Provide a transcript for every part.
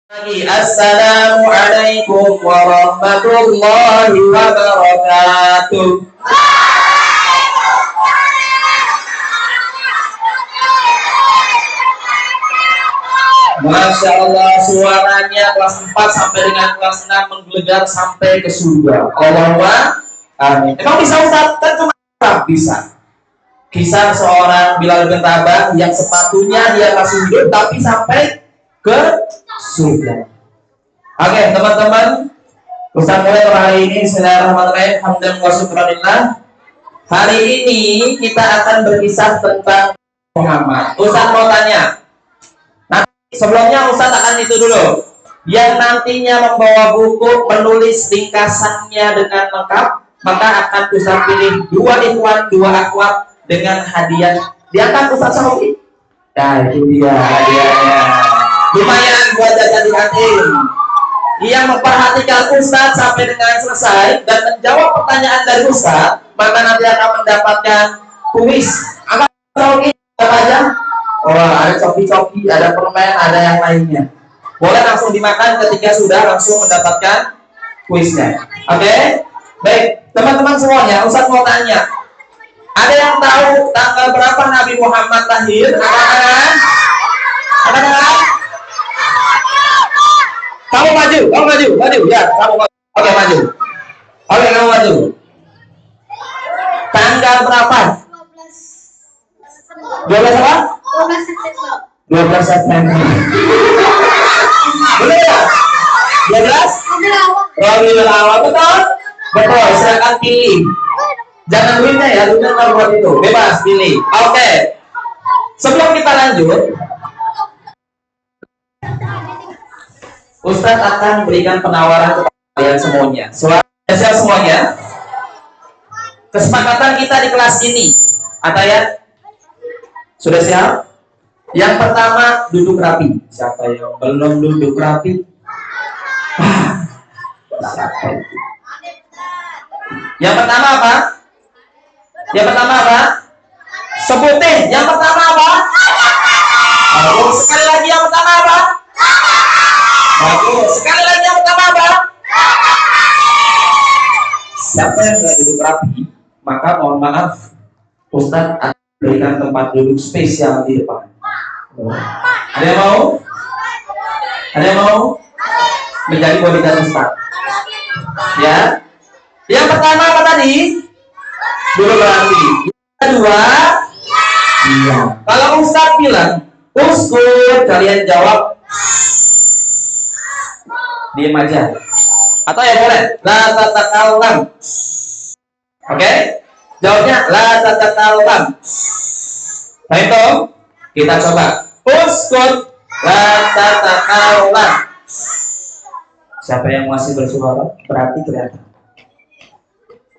Assalamualaikum warahmatullahi wabarakatuh. Masya Allah, suaranya kelas 4 sampai dengan kelas 6 menggelegar sampai ke surga. Allahumma amin. Emang bisa Ustaz? Kan cuma bisa. Kisah seorang Bilal bin Rabah yang sepatunya dia kasih hidup tapi sampai ke surga. Oke, teman-teman, Ustaz mulai hari ini. Bismillahirrahmanirrahim. Hamdan wa syukranillah. Hari ini kita akan berkisah tentang Muhammad. Ustaz mau tanya. Nanti sebelumnya Ustaz akan itu dulu. Yang nantinya membawa buku menulis ringkasannya dengan lengkap, maka akan Ustaz pilih 2 ikhwan, 2 akhwat dengan hadiah. Diangkat Ustaz Sofi. Nah, itu dia hadiahnya. Lumayan buat jajan di kantin. Yang memperhatikan Ustaz sampai dengan selesai dan menjawab pertanyaan dari Ustaz, maka nanti akan mendapatkan kuis. Angkat Sofi apa aja? Oh, ada coki-coki, ada permen, ada yang lainnya. Boleh langsung dimakan ketika sudah langsung mendapatkan kuisnya. Oke? Baik, teman-teman semuanya, Ustaz mau tanya. Ada yang tahu tanggal berapa Nabi Muhammad lahir? Ada? Kamu maju, ya, kamu maju. Oke, maju. Oke, kamu maju. Tanggal berapa? 12 apa? 12 September. Boleh ya? 12? Rabiul Awal, betul? Betul, silakan pilih. Jangan duitnya ya, duitnya kalau buat itu. Bebas, pilih. Oke. Sebelum kita lanjut, Ustadz akan berikan penawaran kepada kalian semuanya. Siap semuanya. Kesepakatan kita di kelas ini. Ada ya? Sudah siap? Yang pertama, duduk rapi. Siapa yang belum duduk rapi? Yang pertama apa? Sebutin. Yang pertama apa? Sekali lagi yang pertama apa? Sekali lagi yang pertama apa? Siapa yang nggak duduk rapi, maka mohon maaf, Ustadz akan berikan tempat duduk spesial di depan. Ada yang mau? Ada yang mau? Menjadi bodyguard Ustadz? Ya. Yang pertama apa tadi? Duduk rapi. Yang kedua, iya. Kalau Ustadz bilang uskut, kalian jawab diam aja. Atau ya boleh, la tatakallam. Oke? Jawabnya la tatakallam. Nah itu kita coba. Uskut, la tatakallam. Siapa yang masih bersuara berarti kelihatan.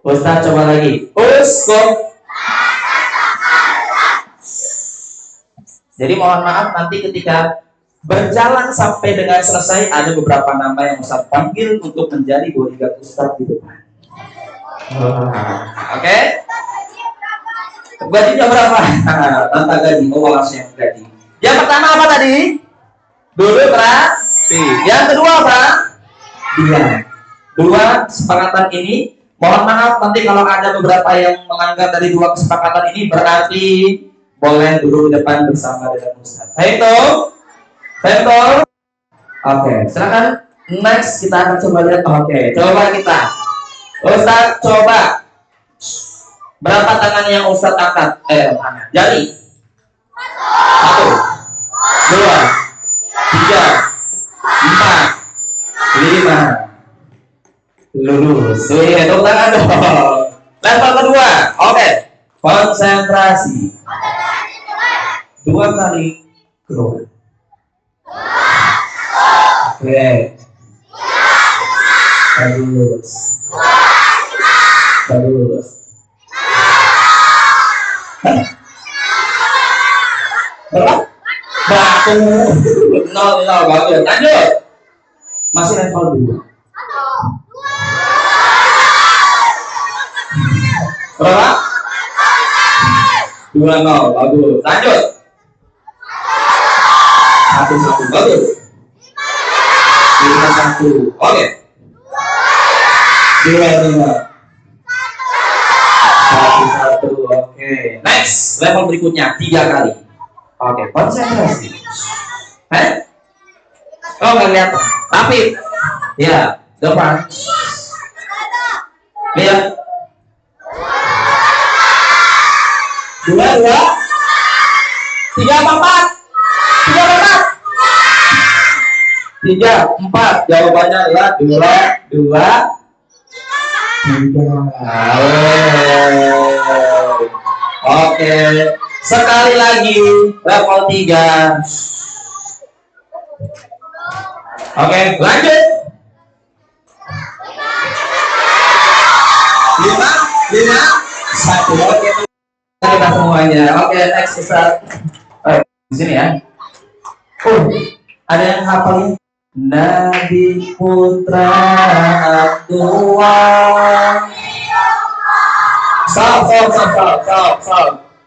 Ustaz coba lagi. Uskut. Jadi mohon maaf nanti ketika berjalan sampai dengan selesai ada beberapa nama yang Ustaz panggil untuk menjadi bodyguard Ustaz di depan. Oke? Gajinya berapa? Tanta gaji, langsung yang gaji. Yang pertama apa tadi? Duduk rapi. Yang kedua apa? Diam. 2 kesepakatan ini. Mohon maaf nanti kalau ada beberapa yang melanggar dari 2 kesepakatan ini berarti boleh duduk di depan bersama dengan Ustaz. Betul? Oke, silakan. Next kita akan coba lihat. Oke, coba kita. Ustaz coba. Berapa tangan yang Ustaz angkat? Jari. 1, 2, 3, 4, 5. Lulus. Tepuk tangan dong. Level kedua. Oke. Konsentrasi. 2 kali keluar. Oke. Bagus. Berapa? Batu. 0, bagus. Lanjut. Masih level 2. Berapa? 2-0, bagus. Lanjut. 1-1, bagus. Satu. Oke. Dua. Satu. Oke. Next, level berikutnya 3 kali. Oke, konsentrasi. Oh, nggak kelihatan. Tapi, ya, depan. Lihat. Dua. 3 apa 4? 3 apa 4? 3, 4. Jawabannya adalah 2, 3. Oke. Sekali lagi level 3. Oke, lanjut. 5, 1. Oke, kita semuanya. Oke, next Ustaz. Di sini ya. Ada yang hafalin? Nabi Putra Abdullah. Stop.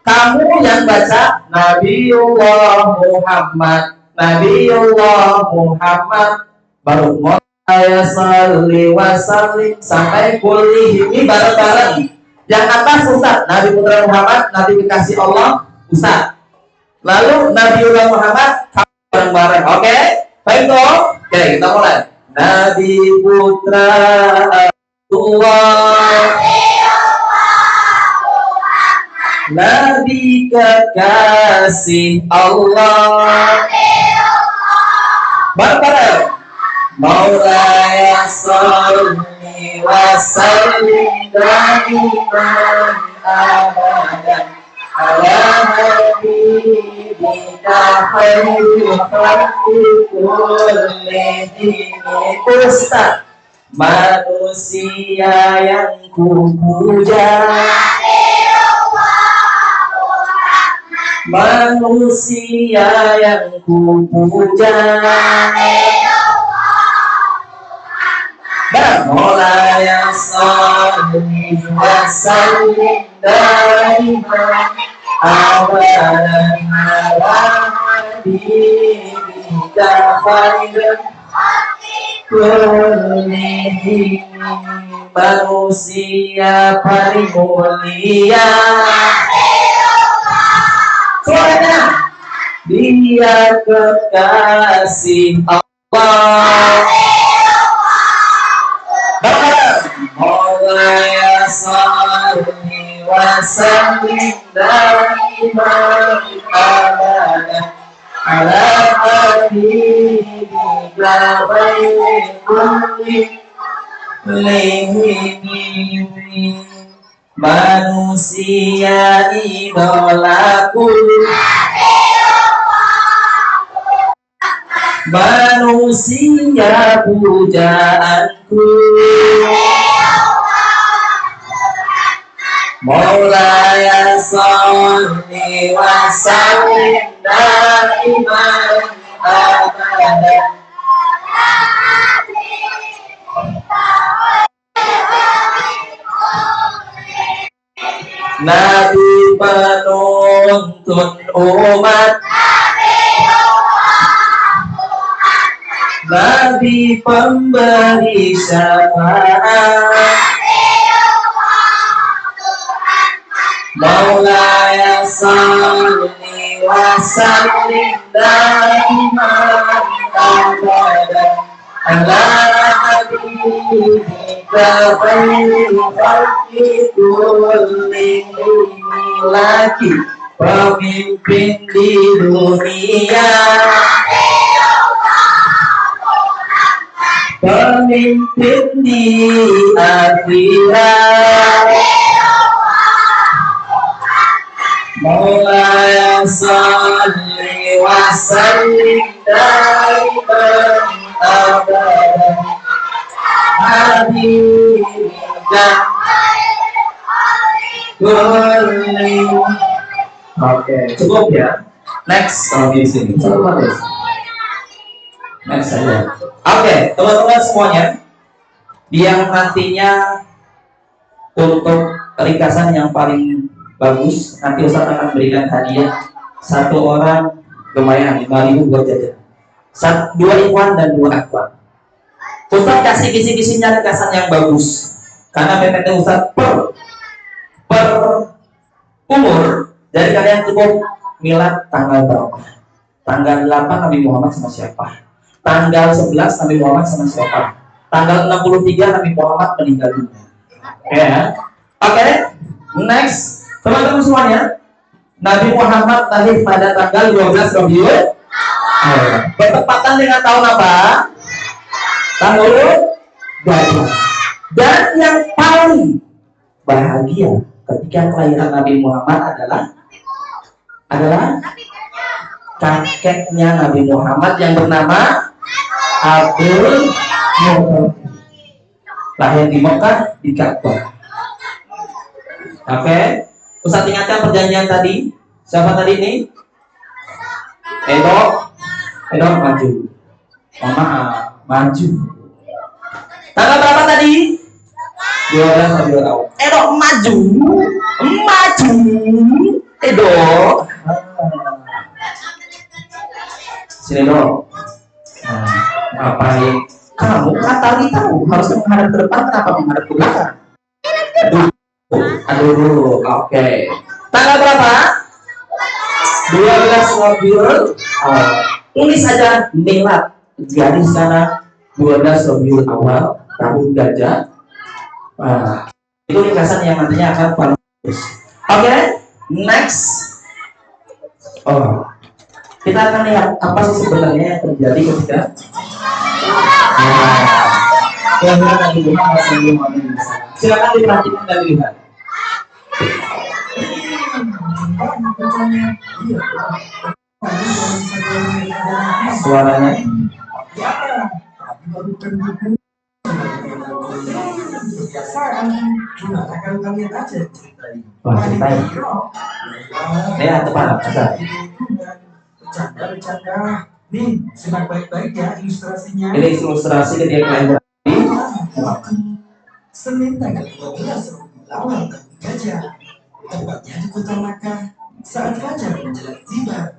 Kamu yang baca Nabiullah Muhammad baru mulai salli wa sallim sampai kulih ini bareng-bareng. Yang atas Ustaz, Nabi Putra Muhammad, Nabi kekasih Allah, Ustaz. Lalu Nabiullah Muhammad bareng-bareng. Oke? Baik toh? Oke, kita mulai. Nabi Putra Abdullah, Nabi kekasih Allah, bareng-bareng. Maulaya salli wa sallim daiman abadan ala habibika khairul khalqi kullihim. Ustaz, manusia yang kupuja, manusia yang kupuja, Maulaya salli wa sallim daiman abadan ala habibika khairul kullihim. Manusia paling mulia, suaranya, dia kekasih Allah. Maulaya salli wa sallim daiman abadan ala habibika khairul kullihim. Manusia idolaku, manusia pujaanku, Maulaya salli wa sallim daiman abadan. Nabi penuntun umat, Nabi pemberi syafaat, Maulaya salli wa sallim daiman abadan ala habibika khairul khalqi kullihim. Lagi pemimpin di dunia, pemimpin di akhirat, Maulaya salli wa sallim daiman abadan habibika kullihim. Oke, cukup ya. Next, di sini. Next saja. Oke, teman-teman semuanya, yang nantinya untuk ringkasan yang paling bagus, nanti Ustaz akan berikan hadiah 1 orang lumayan 5.000 buat jajan. 2 ikhwan dan 2 akhwat. Ustaz kasih kisi-kisinya ringkasan yang bagus. Karena PPT Ustaz per umur, dari kalian cukup milad tanggal berapa? Tanggal 8 Nabi Muhammad sama siapa? Tanggal 11 Nabi Muhammad sama siapa? Tanggal 63 Nabi Muhammad meninggal dunia. Ya. Oke. Next. Teman-teman semuanya, Nabi Muhammad lahir pada tanggal 12 Rabiul Awal. Bertepatan dengan tahun apa? Tahun Gajah. Dan yang paling bahagia ketika kelahiran Nabi Muhammad adalah kakeknya Nabi Muhammad yang bernama Abdul Muttalib, lahir di Mekah di Ka'bah. Oke, Ustaz ingatkan perjanjian tadi. Siapa tadi ini? Edo maju. Maju. Tanggal berapa tadi? 12 Rabiul Awal. Edo maju. Edo. Sini dong. Ngapain? Kamu kan tahu harusnya menghadap ke depan, kenapa menghadap ke belakang? Aduh dulu. Oke. Tanggal berapa? 12 Rabiul Awal. Tulis saja milad, garis sana 12 Rabiul Awal, tahun gajah. Itu ringkasan yang nantinya akan bagus. Oke, next. Kita akan lihat apa sih sebenarnya yang terjadi ketika kelahiran Nabi Muhammad SAW. Silakan diperhatikan dan dilihat. Suaranya. Wah, ceritain. Ya, tepat. Bercanda. Nih, simak baik-baik ya ilustrasinya. Ini ilustrasi ketika kelahiran Senin tanggal 12 Rabiul Awal tahun Gajah, tepatnya di kota Makkah. Saat fajar menjelang tiba,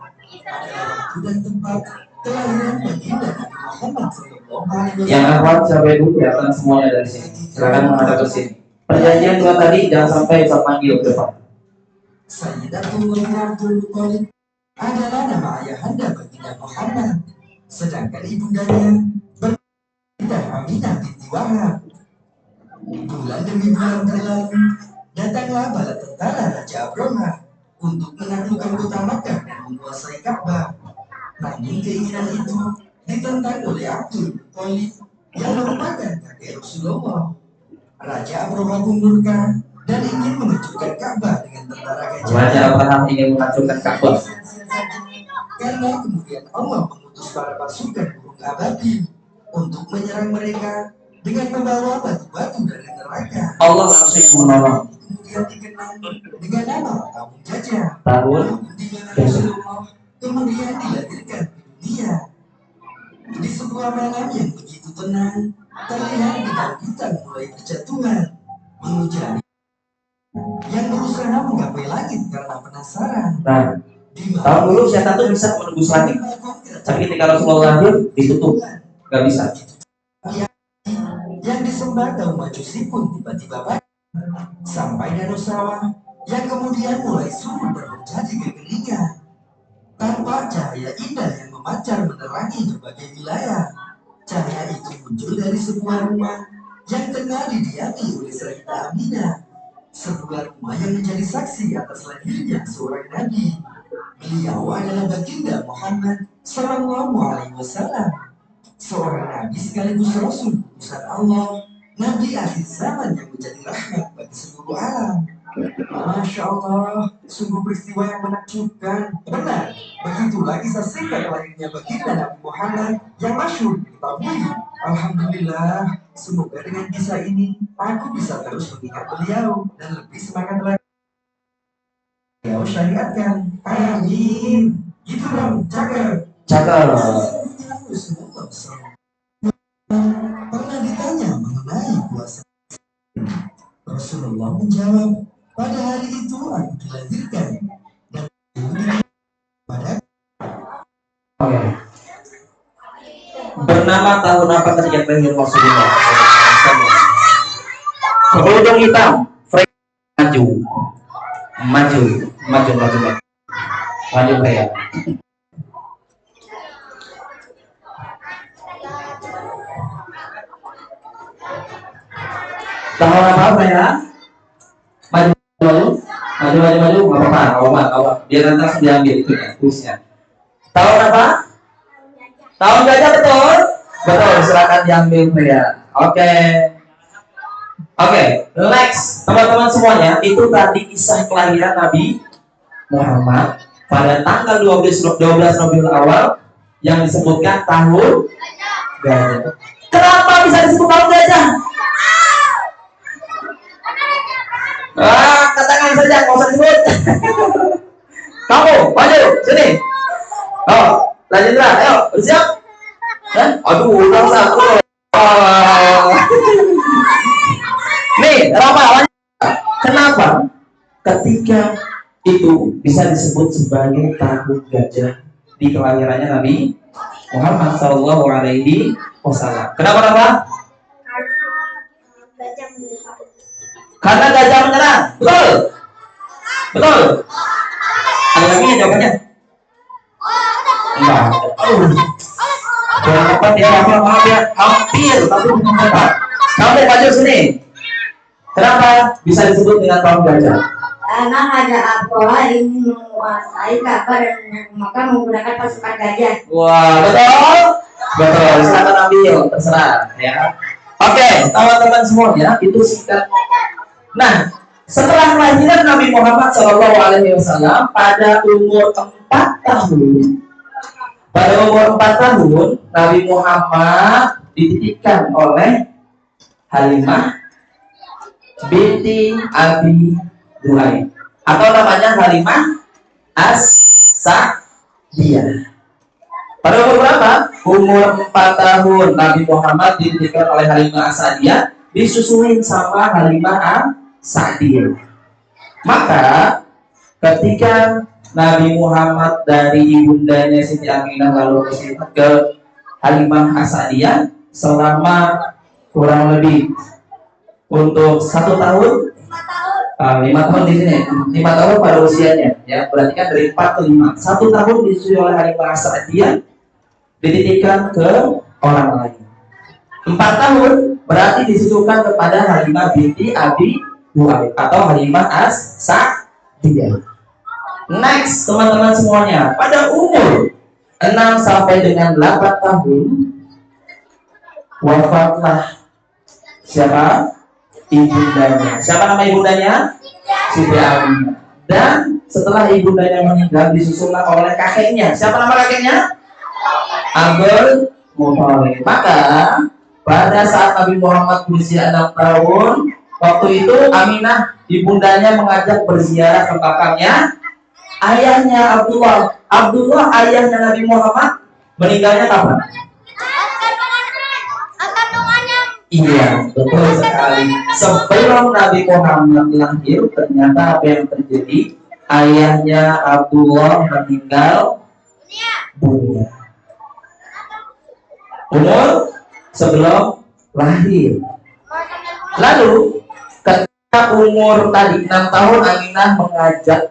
adalah waktu dan tempat kelahiran baginda Nabi Muhammad SAW. Yang akhwat sampai ibu kelihatan semuanya dari sini. Silakan menghadap ke sini. Perjanjian dua tadi jangan sampai saya panggil ke depan. Sayyidatul Abdul Muttalib adalah nama ayahanda baginda Muhammad, sedangkan ibundanya bernama Aminah binti Wahab. Bulan demi bulan berlalu, datanglah bala tentara Raja Abraha untuk menaklukkan kota Makkah dan menguasai Ka'bah. Namun keinginan itu ditentang oleh Abdul Muttalib yang merupakan kakek Rasulullah. Raja Abraha pun murka dan ingin menghancurkan Ka'bah dengan tentara gajah. Raja Abraham ingin menghancurkan Ka'bah. Karena kemudian Allah mengutus para pasukan burung ababil untuk menyerang mereka dengan membawa batu-batu dari neraka. Allah langsung menolong. Kemudian dikenal dengan nama tahun gajah. Tahun di mana Rasulullah kemudian dilahirkan di dunia. Di sebuah malam yang begitu tenang, terlihat bintang-bintang mulai berjatuhan, menghujani yang berusaha menggapai langit karena penasaran. Nah, tahun dulu setan itu bisa menembus langit. Tapi ketika Rasulullah lahir ditutup, nggak bisa. Yang disembah kaum Majusi pun tiba-tiba padam sampai danau sawah yang kemudian mulai subur dan menjadi kekeringan. Tanpa cahaya indah yang memancar menerangi berbagai wilayah, cahaya itu muncul dari sebuah rumah yang tengah didiami oleh Sayyidah Aminah, sebuah rumah yang menjadi saksi atas lahirnya seorang nabi. Beliau adalah baginda Muhammad Sallallahu Alaihi Wasallam, seorang nabi sekaligus rasul utusan Allah, nabi akhir zaman yang menjadi rahmat bagi seluruh alam. Masya Allah, sungguh peristiwa yang menakjubkan. Benar, begitulah kisah singkat lahirnya baginda Nabi Muhammad yang masyhur diketahui. Alhamdulillah, semoga dengan kisah ini aku bisa terus mengingat beliau dan lebih semangat lagi. Beliau syariatkan. Amin. Gitu dong, cakep. Pernah ditanya mengenai puasa, Rasulullah menjawab, pada hari itu aku dilahirkan dan pada bernama Pertama, tahun apa ketika lahir Rasulullah? Berkerudung hitam, maju, maju, maju, maju, maju, maju ya. Tahun apa ya? Maju, maju, maju, maju, maju, nggak apa-apa, nggak apa-apa. Biar nanti langsung diambil itu ya, kuisnya. Tahun apa? Tahun gajah, betul? Betul, silakan diambil ya. Oke. Oke, next. Teman-teman semuanya, itu tadi kisah kelahiran Nabi Muhammad pada tanggal 12 Rabiul Awal yang disebutkan tahun gajah. Kenapa bisa disebut tahun gajah? Katakan saja, nggak usah disebut. Kamu, maju, sini. Oh, Lanjutlah, ayo, bersiap. Aduh, udah satu. Nih, kenapa? Ketika itu bisa disebut sebagai tahun gajah di kelahirannya Nabi Muhammad Shallallahu Alaihi Wasallam. Kenapa? Karena gajah menyerang. Betul. Betul. Ada lagi yang jawabannya? Enggak. Jangan cepat ya, maaf ya. Hampir, tapi belum cepat. Kamu maju sini. Kenapa bisa disebut dengan tahun gajah? Karena Raja Abdullah ingin menguasai Ka'bah dan maka menggunakan pasukan gajah. Wah, betul. Betul. Silakan ambil, terserah ya. Oke, teman-teman semuanya, itu singkat. Nah, setelah kelahiran Nabi Muhammad SAW pada umur 4 tahun, Nabi Muhammad dititipkan oleh Halimah binti Abi Duhaib, atau namanya Halimah As-Sa'diyah. Pada umur berapa? Umur 4 tahun Nabi Muhammad dititipkan oleh Halimah As-Sa'diyah, disusuin sama Halimah As-Sa'diyah. Maka ketika Nabi Muhammad dari ibundanya Siti Aminah lalu ke Halimah As-Sa'diyah selama kurang lebih untuk 1 tahun, 5 tahun di sini, 5 tahun pada usianya, ya berarti kan dari 4 ke 5, 1 tahun disusui oleh Halimah As-Sa'diyah, dititipkan ke orang lain. 4 tahun berarti disusukan kepada Halimah binti Abi Duhaib atau Halimah As-Sa'diyah. Next, teman-teman semuanya, pada umur 6 sampai dengan 8 tahun wafatlah siapa? Ibundanya. Siapa nama ibundanya? Siti Aminah. Dan setelah ibundanya meninggal disusullah oleh kakeknya. Siapa nama kakeknya? Abdul Muthalib. Maka pada saat Nabi Muhammad berusia 6 tahun, waktu itu Aminah ibundanya mengajak berziarah ke makamnya ayahnya Abdullah. Abdullah ayahnya Nabi Muhammad meninggalnya kapan? Iya, betul sekali. Sebelum Nabi Muhammad lahir, ternyata apa yang terjadi? Ayahnya Abdullah meninggal dunia. Umur sebelum lahir. Lalu, ketika umur tadi 6 tahun, Aminah mengajak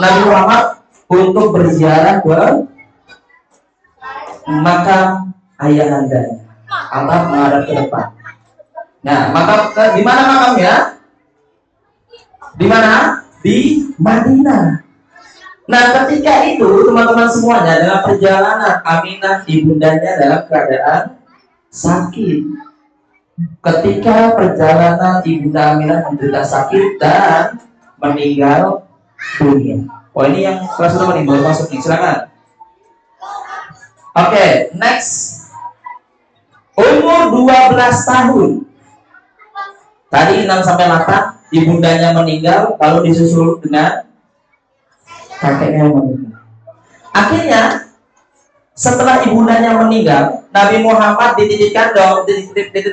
Nabi Muhammad untuk berziarah ke makam ayahandanya atau menghadap ke depan. Nah, makam di mana makamnya? Di mana? Di Madinah. Nah, ketika itu teman-teman semuanya dalam perjalanan Aminah ibundanya dalam keadaan sakit. Ketika perjalanan ibunda Aminah menderita sakit dan meninggal dunia. Oh, ini yang kelas berapa nih? Baru masuk nih, silakan. Oke, next. Umur 12 tahun. Tadi 6 sampai 8 ibundanya meninggal, lalu disusul dengan kakeknya yang meninggal. Akhirnya setelah ibundanya meninggal, Nabi Muhammad dititipkan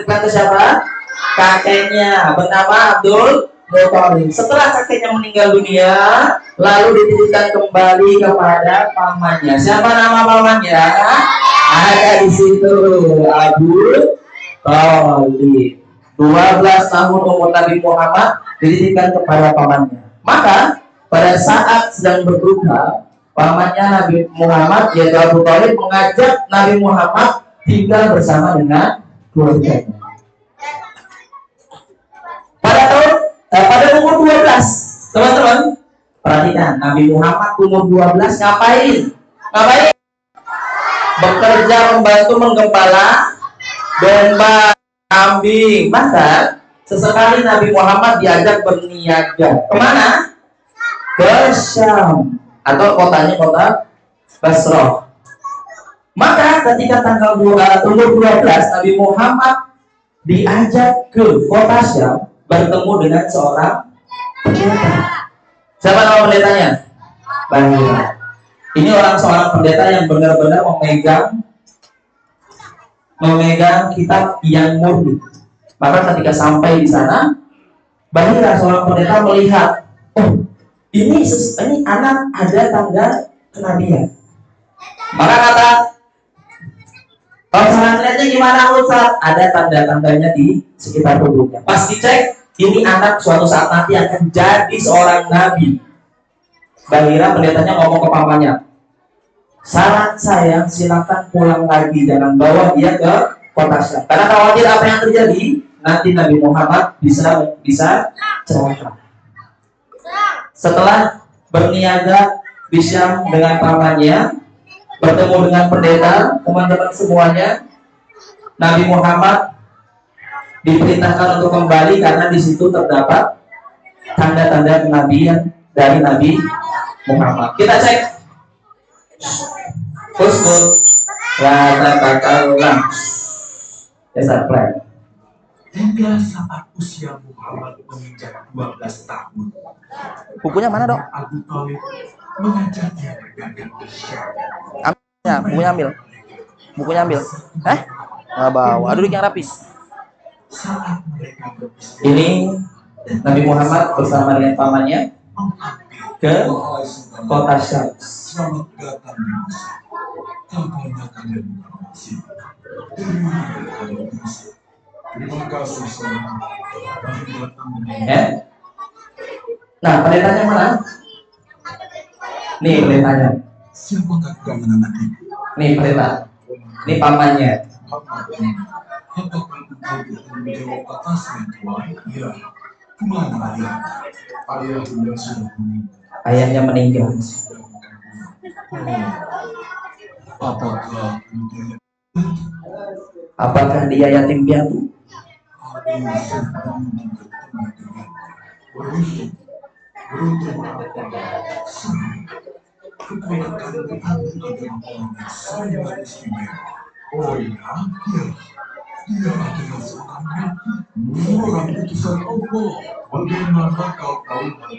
ke siapa? Kakeknya bernama Abdul Muthalib. Setelah kakeknya meninggal dunia, lalu dititipkan kembali kepada pamannya. Siapa nama pamannya? Ada di situ, Abu Thalib. 12 tahun umur Nabi Muhammad dititipkan kepada pamannya. Maka pada saat sedang berduka, pamannya Nabi Muhammad, yaitu Abu Thalib, mengajak Nabi Muhammad tinggal bersama dengan keluarganya. Pada umur 12, teman-teman, perhatikan, Nabi Muhammad umur 12 ngapain? Bekerja membantu menggembala domba, kambing. Maka sesekali Nabi Muhammad diajak berniaga. Kemana? Ke Syam, atau kotanya kota Basrah. Maka ketika tanggal umur 12, Nabi Muhammad diajak ke kota Syam bertemu dengan seorang pendeta. Siapa nama pendetanya? Bahira. Ini seorang pendeta yang benar-benar memegang kitab yang murni. Maka ketika sampai di sana, Bahira, seorang pendeta, melihat, oh, ini anak ada tanda kenabian. Maka kata, kalau cara lihatnya gimana Ustaz? Ada tanda-tandanya di sekitar tubuhnya. Pas dicek, ini anak suatu saat nanti akan jadi seorang nabi. Bahira pendetanya ngomong ke pamannya, saran saya silakan pulang lagi, jangan bawa dia ke kota Syam. Karena khawatir apa yang terjadi, nanti Nabi Muhammad bisa celaka. Setelah berniaga di Syam dengan pamannya, bertemu dengan pendeta, teman-teman semuanya, Nabi Muhammad diperintahkan untuk kembali karena di situ terdapat tanda-tanda kenabian dari Nabi Muhammad. Kita cek. Uskut la tatakallam. Dasar plan. Hingga saat usia Muhammad menginjak 12 tahun. Bukunya mana, Dok? Abu Thalib mengajaknya berdagang di Syam. Bukunya ambil. Nggak bawa. Aduh, yang rapis. Saat mereka berbisnis, Ini Nabi Muhammad bersama dengan pamannya ke kota Syam. selamat datang di Musa. Kapan kalian berhasil? Dari Musa. Terima kasih sama. Kami datang dengan Ya. Nah, pendetanya mana? Nih pendetanya. siapakah kamu anak itu? Nih pendeta. Ini pamannya. Apakah engkau bisa menjawab atasnya, Tuhan? Ya. Kemana ayah? Ayahnya sudah meninggal. Ayahnya meninggal. Apakah Apakah dia yatim piatu? beruntung keponakan aku adalah orang yang sangat istimewa. Oh iya, dia adalah seorang nabi, orang utusan Allah. Bagaimana kau tahu hal itu?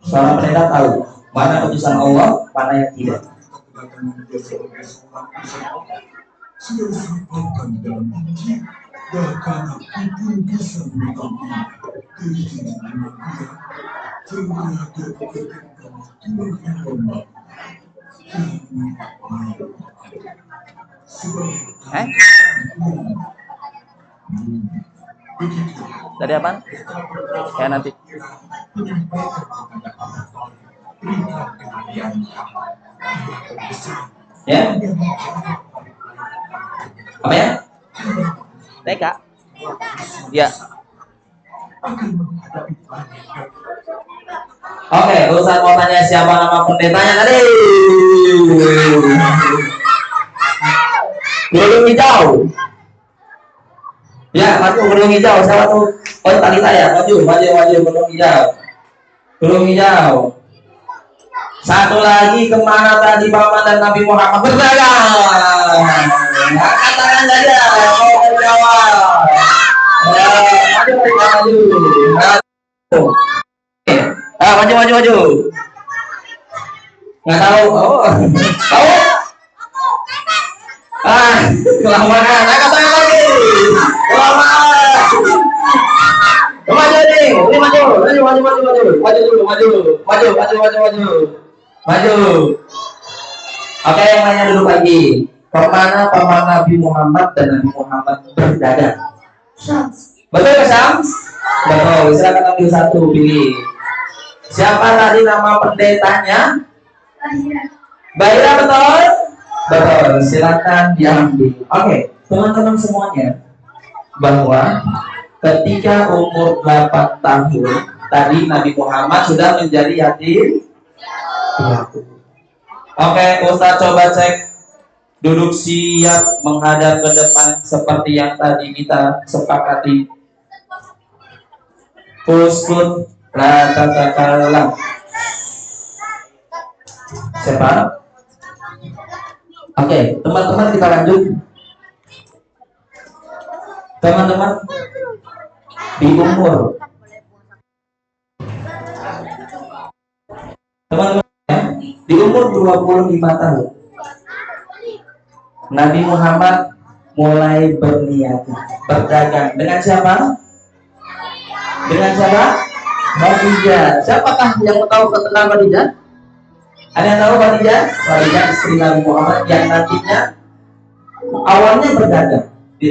Seorang pendeta tahu mana utusan Allah, mana yang tidak. Sebagai seorang utusan Allah, sudah disebutkan dalam Injil, bahkan aku pun bisa mengetahui dari sini dia ternyata dikatakan bahwa Tuhan yang hormat. Dari apa? Ya nanti. Ya? Apa ya? TK. Ya. Oke, Ustaz mau tanya siapa nama pendetanya tadi? Gunung hijau. Ya, maju gunung hijau. Siapa tuh? Oh, tadi saya. Maju gunung hijau. Gunung hijau. Satu lagi, kemana tadi paman dan Nabi Muhammad berdagang? Angkat tangan saja. Mau menjawab. Maju. Nggak tahu. Oh, tahu? Kelamaan. Angkat tangan lagi. Kelamaan. Maju nih, ini maju. maju dulu, maju. Oke, yang lainnya dulu lagi. Kemana paman Nabi Muhammad dan Nabi Muhammad berdagang? Betul ya, Syams? Betul. Silakan ambil satu, pilih. Siapa tadi nama pendetanya? Bahira, betul? Betul. Silakan diambil. Oke, teman-teman semuanya, bahwa ketika umur 8 tahun tadi Nabi Muhammad sudah menjadi yatim piatu. Oke, Ustaz coba cek. Duduk siap menghadap ke depan seperti yang tadi kita sepakati. Uskut ratatakalam. Siapa? Oke, teman-teman kita lanjut. Teman-teman di umur di umur 25 tahun Nabi Muhammad mulai berniaga, berdagang dengan siapa? Dengan siapa? Khadijah. Siapakah yang tahu tentang Khadijah? Ada yang tahu Khadijah? Khadijah istri Nabi Muhammad yang nantinya awalnya berdagang di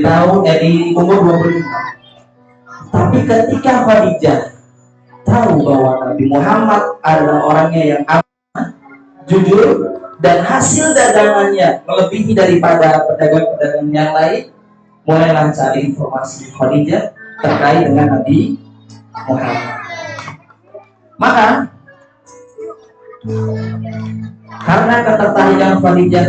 umur 25. Tapi ketika Khadijah tahu bahwa Nabi Muhammad adalah orangnya yang amanah, jujur, dan hasil dagangannya melebihi daripada pedagang-pedagang yang lain, mulailah cari informasi Khadijah terkait dengan Nabi Muhammad. Maka karena ketertarikan Khadijah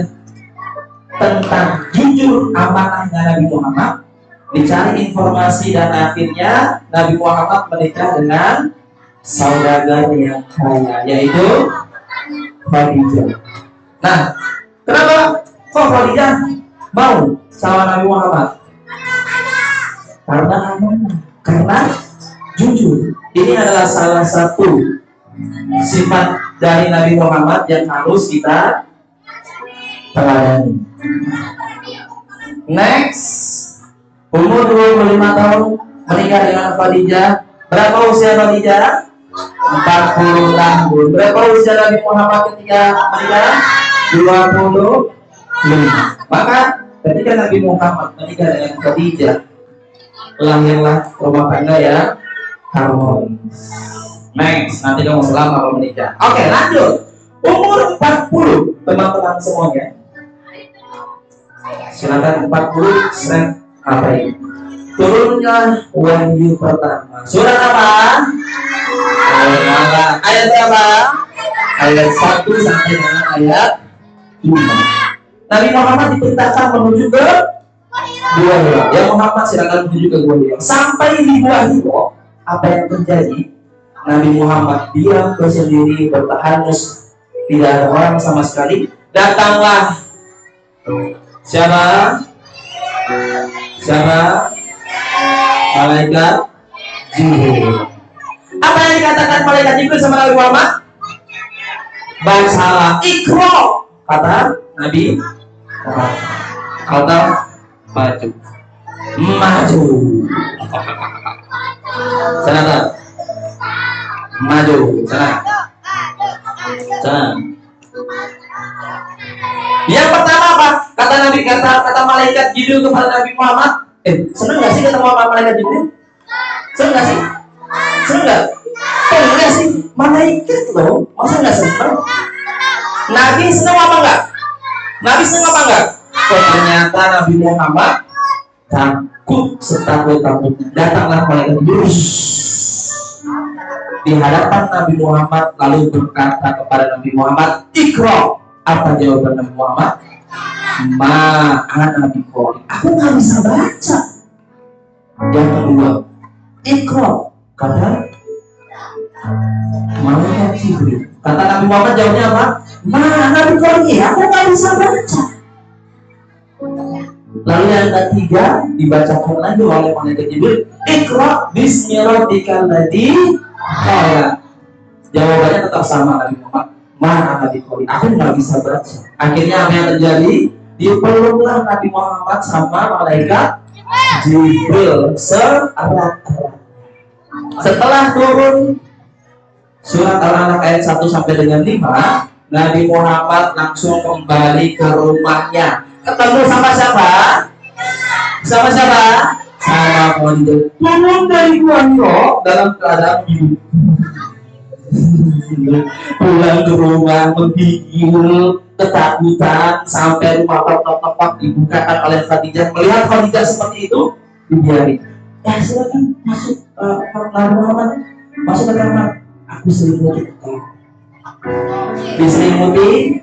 tentang jujur amanahnya Nabi Muhammad, dicari informasi dan akhirnya Nabi Muhammad menikah dengan saudagar yang kaya, yaitu Khadijah. Nah, kenapa kok Khadijah mau sama Nabi Muhammad? Karena amanah, karena jujur. Ini adalah salah satu sifat dari Nabi Muhammad yang harus kita teladani. Next, umur 25 tahun menikah dengan Khadijah. Berapa usia Khadijah? 40 tahun. Berapa usia Nabi Muhammad ketika menikah? 25. Maka ketika Nabi Muhammad menikah dengan Khadijah, lahirlah rumah tangga yang harmonis. Next, nanti kamu selama menikah. Oke, lanjut. Umur 40, teman-teman semuanya. Silakan 40 set apa ini? Turunnya wahyu pertama. Surat apa? Ayat berapa? Ayat 1 sampai dengan ayat 5. Nabi Muhammad diperintahkan menuju ke Gua Hira. Ya Muhammad silakan menuju ke Gua Hira. Sampai di Gua Hira, apa yang terjadi? Nabi Muhammad diam bersendiri, bertahanus, tidak ada orang sama sekali. Datanglah siapa? Malaikat Jibril. Apa yang dikatakan malaikat Jibril sama Nabi Muhammad? Bacalah Iqra, kata Nabi Muhammad. Kata maju. Sana. Maju. Sana. Yang pertama apa? Kata malaikat Jibril kepada Nabi Muhammad. Seneng nggak sih ketemu sama malaikat Jibril? Seneng nggak sih? Seneng nggak? Enggak sih, malaikat loh. Masa nggak seneng? Nabi seneng apa enggak? Ternyata Nabi Muhammad takut setakut-takutnya. Datanglah malaikat Jibril di hadapan Nabi Muhammad, lalu berkata kepada Nabi Muhammad, Iqra. Apa jawaban Nabi Muhammad? Ana biqari. Aku nggak bisa baca. Yang kedua, Iqra, kata malaikat Jibril. Kata Nabi Muhammad jawabnya apa? Ana biqari. Aku nggak bisa baca. Lalu yang ketiga dibacakan lagi oleh malaikat Jibril, Iqra bismi rabbikal ladzi khalaq. Jawabannya tetap sama Nabi Muhammad. Mana Nabi Kori? Aku nggak bisa baca. Akhirnya apa yang terjadi? Dipeluklah Nabi Muhammad sama malaikat Jibril seerat-erat. Setelah turun Surat Al-Alaq ayat 1 sampai dengan 5. Nabi Muhammad langsung kembali ke rumahnya. Ketemu sama siapa? Sama siapa? Sama Khadijah. Turun dari gua dalam keadaan hidup. Pulang ke rumah menggigil, ketakutan, sampai rumah tok dibukakan oleh Khadijah. Melihat Khadijah seperti itu, dibiarin. Silakan masuk, Nabi Muhammad, masuk ke kamar. Aku selimuti. Diselimuti.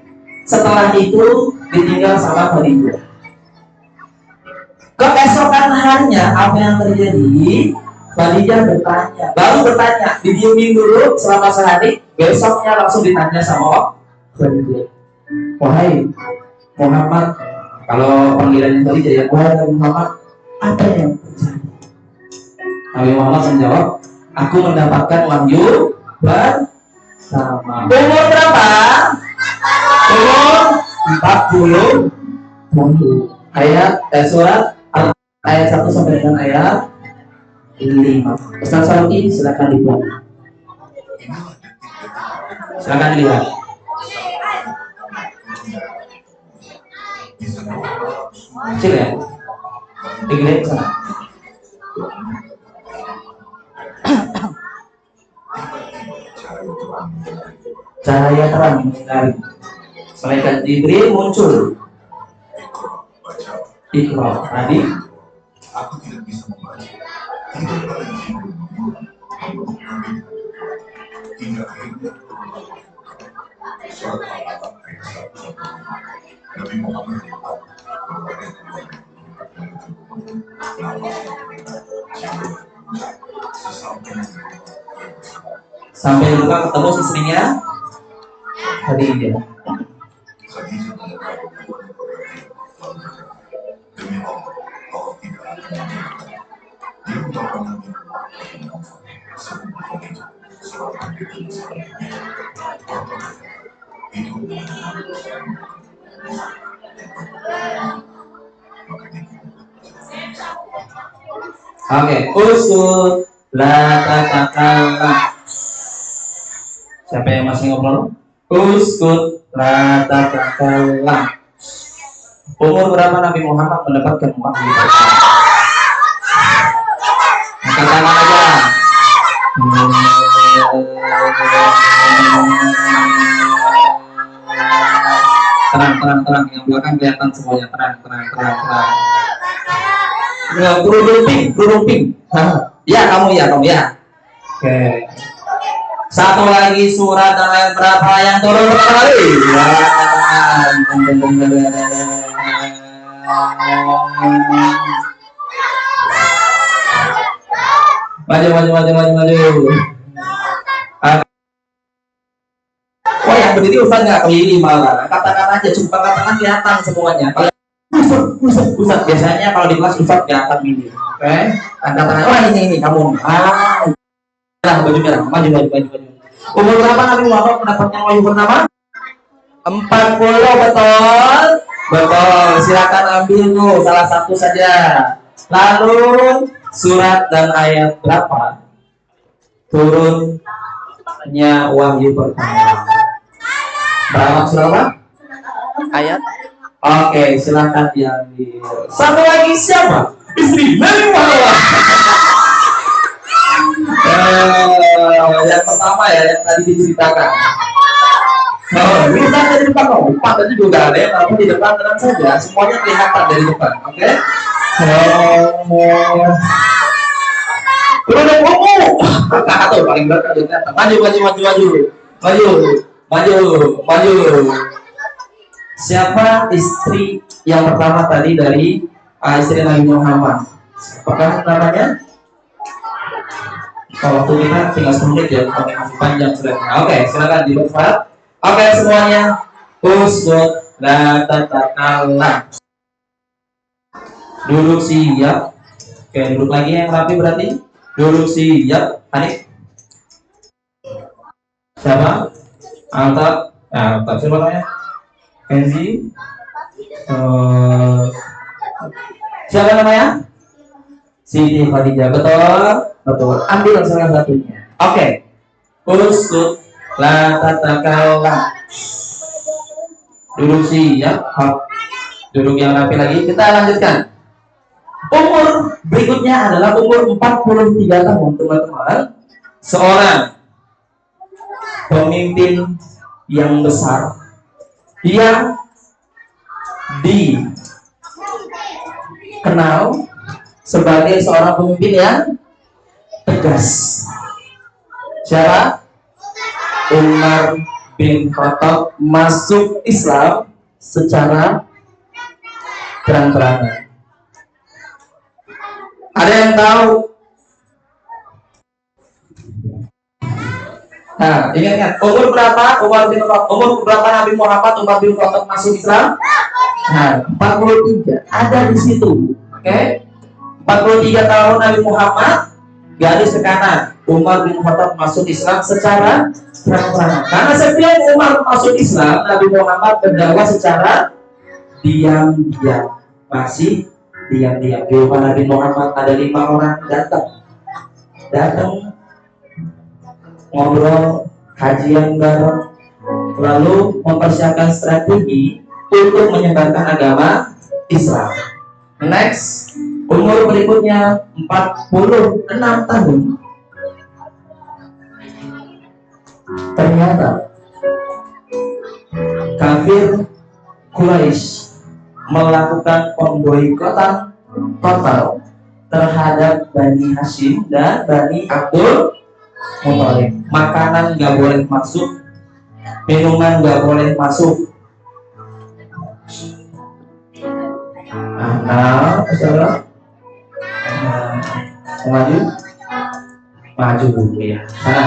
Setelah itu ditinggal sama Khadijah. Keesokan harinya apa yang terjadi? Khadijah baru bertanya, didiemin dulu selama sehari. Besoknya langsung ditanya sama Khadijah. Wahai Muhammad, kalau panggilan Khadijah ya, wahai Muhammad, apa yang terjadi? Nabi Muhammad menjawab, aku mendapatkan wahyu bersama. Umur berapa? Umur 40. Surat ayat 1 sampai dengan ayat 5. Ustaz Saruki, silakan dibuat. Silakan dilihat. Kecil ya? Digede ke sana. Cahaya terang menyinari. Malaikat Jibril muncul. Iqra. Tadi aku tidak bisa membaca. Tidak ada di sini. Hingga akhirnya surat Al-Alaq ayat 1 Nabi Muhammad sampai juga ketemu istrinya Khadijah. Demi Allah, Allah tidak akan dia ucapkan lagi sebelum itu surat itu Oke, usut la tatakallam. Siapa yang masih ngobrol? Uskut la tatakallam. Umur berapa Nabi Muhammad mendapatkan wahyu pertama? Angkat tangan aja. Terang. Yang belakang kelihatan semuanya. Terang. Burung pink. Ya, kamu ya. Oke. Satu lagi surat ayat berapa yang turun pertama kali? Maju. Oh, yang berdiri Ustaz nggak kelili malah. Katakan aja, cuma katakan kelihatan semuanya. Kalau Ustaz biasanya kalau di kelas Ustaz kelihatan ini. Oke? Katakan, wah ini kamu. Baju merah, maju. Umur berapa Nabi Muhammad mendapatkan wahyu pertama? 40, betul. Silakan ambil tuh salah satu saja. Lalu surat dan ayat berapa turunnya wahyu pertama? Berapa surat apa? Ayat. Oke, silakan diambil. Satu lagi siapa? Istri Nabi Muhammad. Yang pertama ya, yang tadi diceritakan. Ini kan dari depan empat tadi juga ada yang apa di depan tenang saja, semuanya kelihatan dari depan, oke? Udah buku, tuh paling berat kelihatan. Maju. Siapa istri yang pertama tadi dari istri Nabi Muhammad? Apakah namanya? Kalau waktu kita tinggal 10 menit ya, kami masih panjang suratnya. Oke, silakan dibuat. Oke, semuanya. Usut la tatakallam. Duduk siap. Oke, duduk lagi yang rapi berarti. Duduk siap. Hanif. Siapa? Alta. Siapa namanya? Kenzi. Siapa namanya? Siti Khadijah. Betul. Ambil salah satunya. Oke. Uskut la tatakallam. Duduk siap. Duduk yang rapi lagi. Kita lanjutkan. Umur berikutnya adalah umur 43 tahun, teman-teman. Seorang pemimpin yang besar yang dikenal sebagai seorang pemimpin yang tegas. Siapa? Umar bin Khattab masuk Islam secara terang-terangan. Ada yang tahu? Nah, ingat-ingat, umur berapa umur berapa Nabi Muhammad Umar bin Khattab masuk Islam? Nah, 43. Ada di situ. Oke. 43 tahun Nabi Muhammad, garis ke kanan. Umar bin Khattab masuk Islam secara terang-terangan. Karena setiap Umar masuk Islam, Nabi Muhammad berdakwah secara diam-diam. Masih diam-diam. Di rumah Nabi Muhammad ada 5 orang datang ngobrol, kajian bareng, lalu mempersiapkan strategi untuk menyebarkan agama Islam. Next, umur berikutnya 46 tahun. Ternyata kafir Quraisy melakukan pemboikotan total terhadap Bani Hashim dan Bani Abdul Muthalib. Makanan nggak boleh masuk, minuman nggak boleh masuk. Nah, saudara, maju ya. Sana,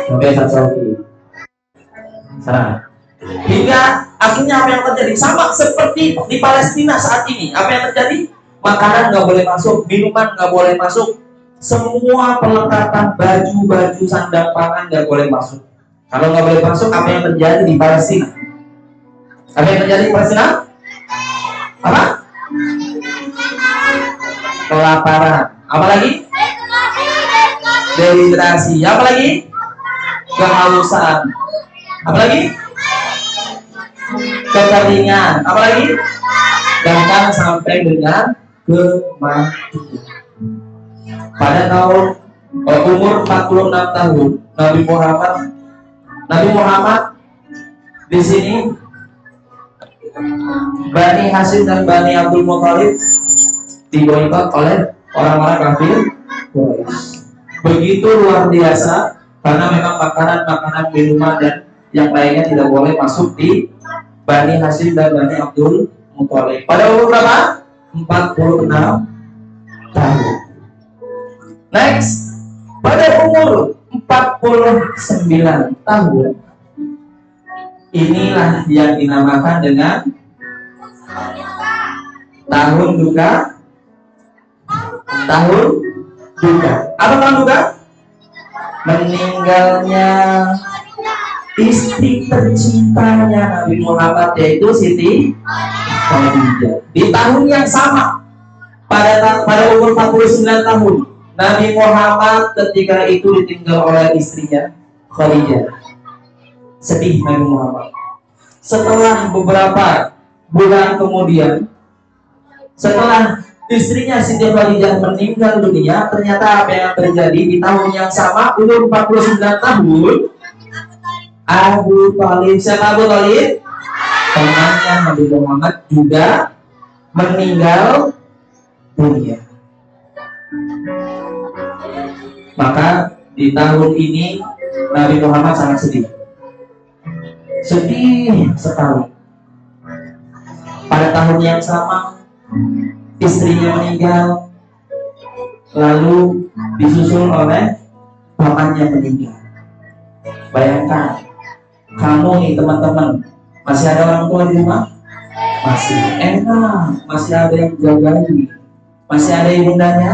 sampai satu lagi. Sana. Hingga akhirnya apa yang terjadi sama seperti di Palestina saat ini. Apa yang terjadi? Makanan nggak boleh masuk, minuman nggak boleh masuk, semua perlengkapan baju sandang pangan nggak boleh masuk. Kalau nggak boleh masuk, apa yang terjadi di Palestina? Apa yang terjadi di Palestina? Apa? Kelaparan. Apa lagi? Dehidrasi. Apa lagi? Kehausan. Apa lagi? Kekeringan. Apa lagi? Bahkan sampai dengan kematian. Pada tahun umur 46 tahun Nabi Muhammad di sini Bani Hashim dan Bani Abdul Muthalib diboikot oleh orang-orang kafir Quraisy. Begitu luar biasa karena memang makanan, minuman dan yang lainnya tidak boleh masuk di Bani Hashim dan Bani Abdul Muthalib. Pada umur berapa? 46 tahun. Next, pada umur 49 tahun, inilah yang dinamakan dengan tahun duka. Tahun duka. Apa tahun duka? Meninggalnya istri tercintanya Nabi Muhammad, yaitu Siti Khadijah. Di tahun yang sama, pada umur 49 tahun, Nabi Muhammad ketika itu ditinggal oleh istrinya Khadijah. Sedih Nabi Muhammad. Setelah beberapa bulan kemudian, setelah istrinya Siti Khadijah meninggal dunia, ternyata apa yang terjadi di tahun yang sama, umur 49 tahun, Abu Thalib. Siapa Abu Thalib? Temannya Nabi Muhammad juga meninggal dunia. Maka di tahun ini Nabi Muhammad sangat sedih sekali. Pada tahun yang sama istrinya meninggal, lalu disusul oleh pamannya meninggal. Bayangkan, kamu nih teman-teman, masih ada orang tua di rumah? Masih enak, masih ada yang jagain, masih ada ibundanya,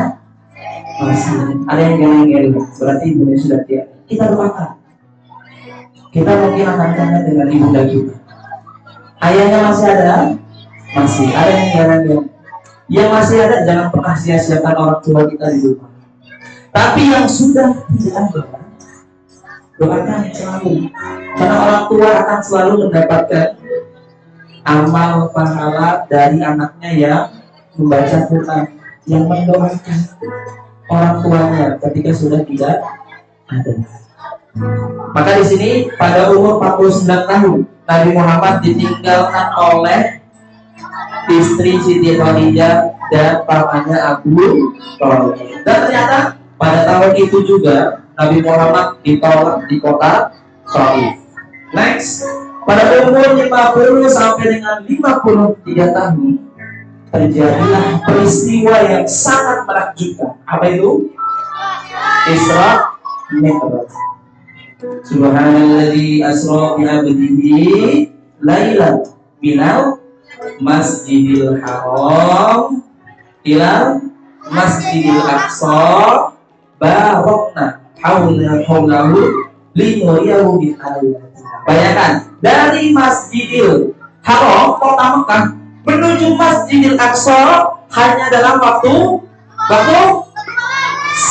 masih ada yang geleng-geleng. Berarti ibunya sudah tiada. Kita lupakan. Kita mungkin akan kangen dengan ibunda kita. Ayahnya masih ada? Masih ada yang geleng-geleng. Yang masih ada, jangan pernah sia-siakan orang tua kita di rumah. Tapi yang sudah tidak ada, Doakan selalu, karena orang tua akan selalu mendapatkan amal pahala dari anaknya yang membaca Quran, yang mendoakan orang tuanya ketika sudah tidak ada. Maka di sini pada umur 49 tahun Nabi Muhammad ditinggalkan oleh istri Siti Khadijah dan pamannya Abu Thalib. Dan ternyata pada tahun itu juga Nabi Muhammad ditolak di kota Taif. Next, pada umur 50 sampai dengan 53 tahun terjadilah peristiwa yang sangat menakjubkan. Apa itu? Isra Mi'raj. Subhanalladzi asra bi 'abdihi lailan minal masjidil haram ila masjidil aqsa barakna haulahu linuriyahu min ayatina. Bayangkan, dari Masjidil Haram kota Mekah menuju Masjidil Aqsa hanya dalam waktu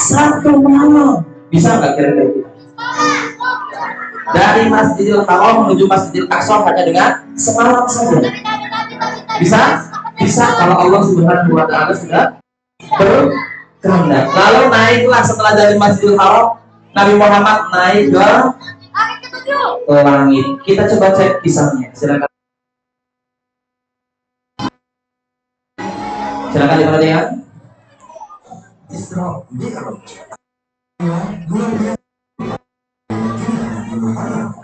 satu malam. Bisa nggak kira-kira kita? Dari Masjidil Haram menuju Masjidil Aqsa hanya dengan semalam saja. Bisa? Bisa kalau Allah Subhanahu wa taala sudah berkehendak. Lalu naiklah setelah dari Masjidil Haram, Nabi Muhammad naik ke langit. Kita coba cek kisahnya. Silakan. Silakan diperhatikan. Isra Mi'raj. Luar biasa.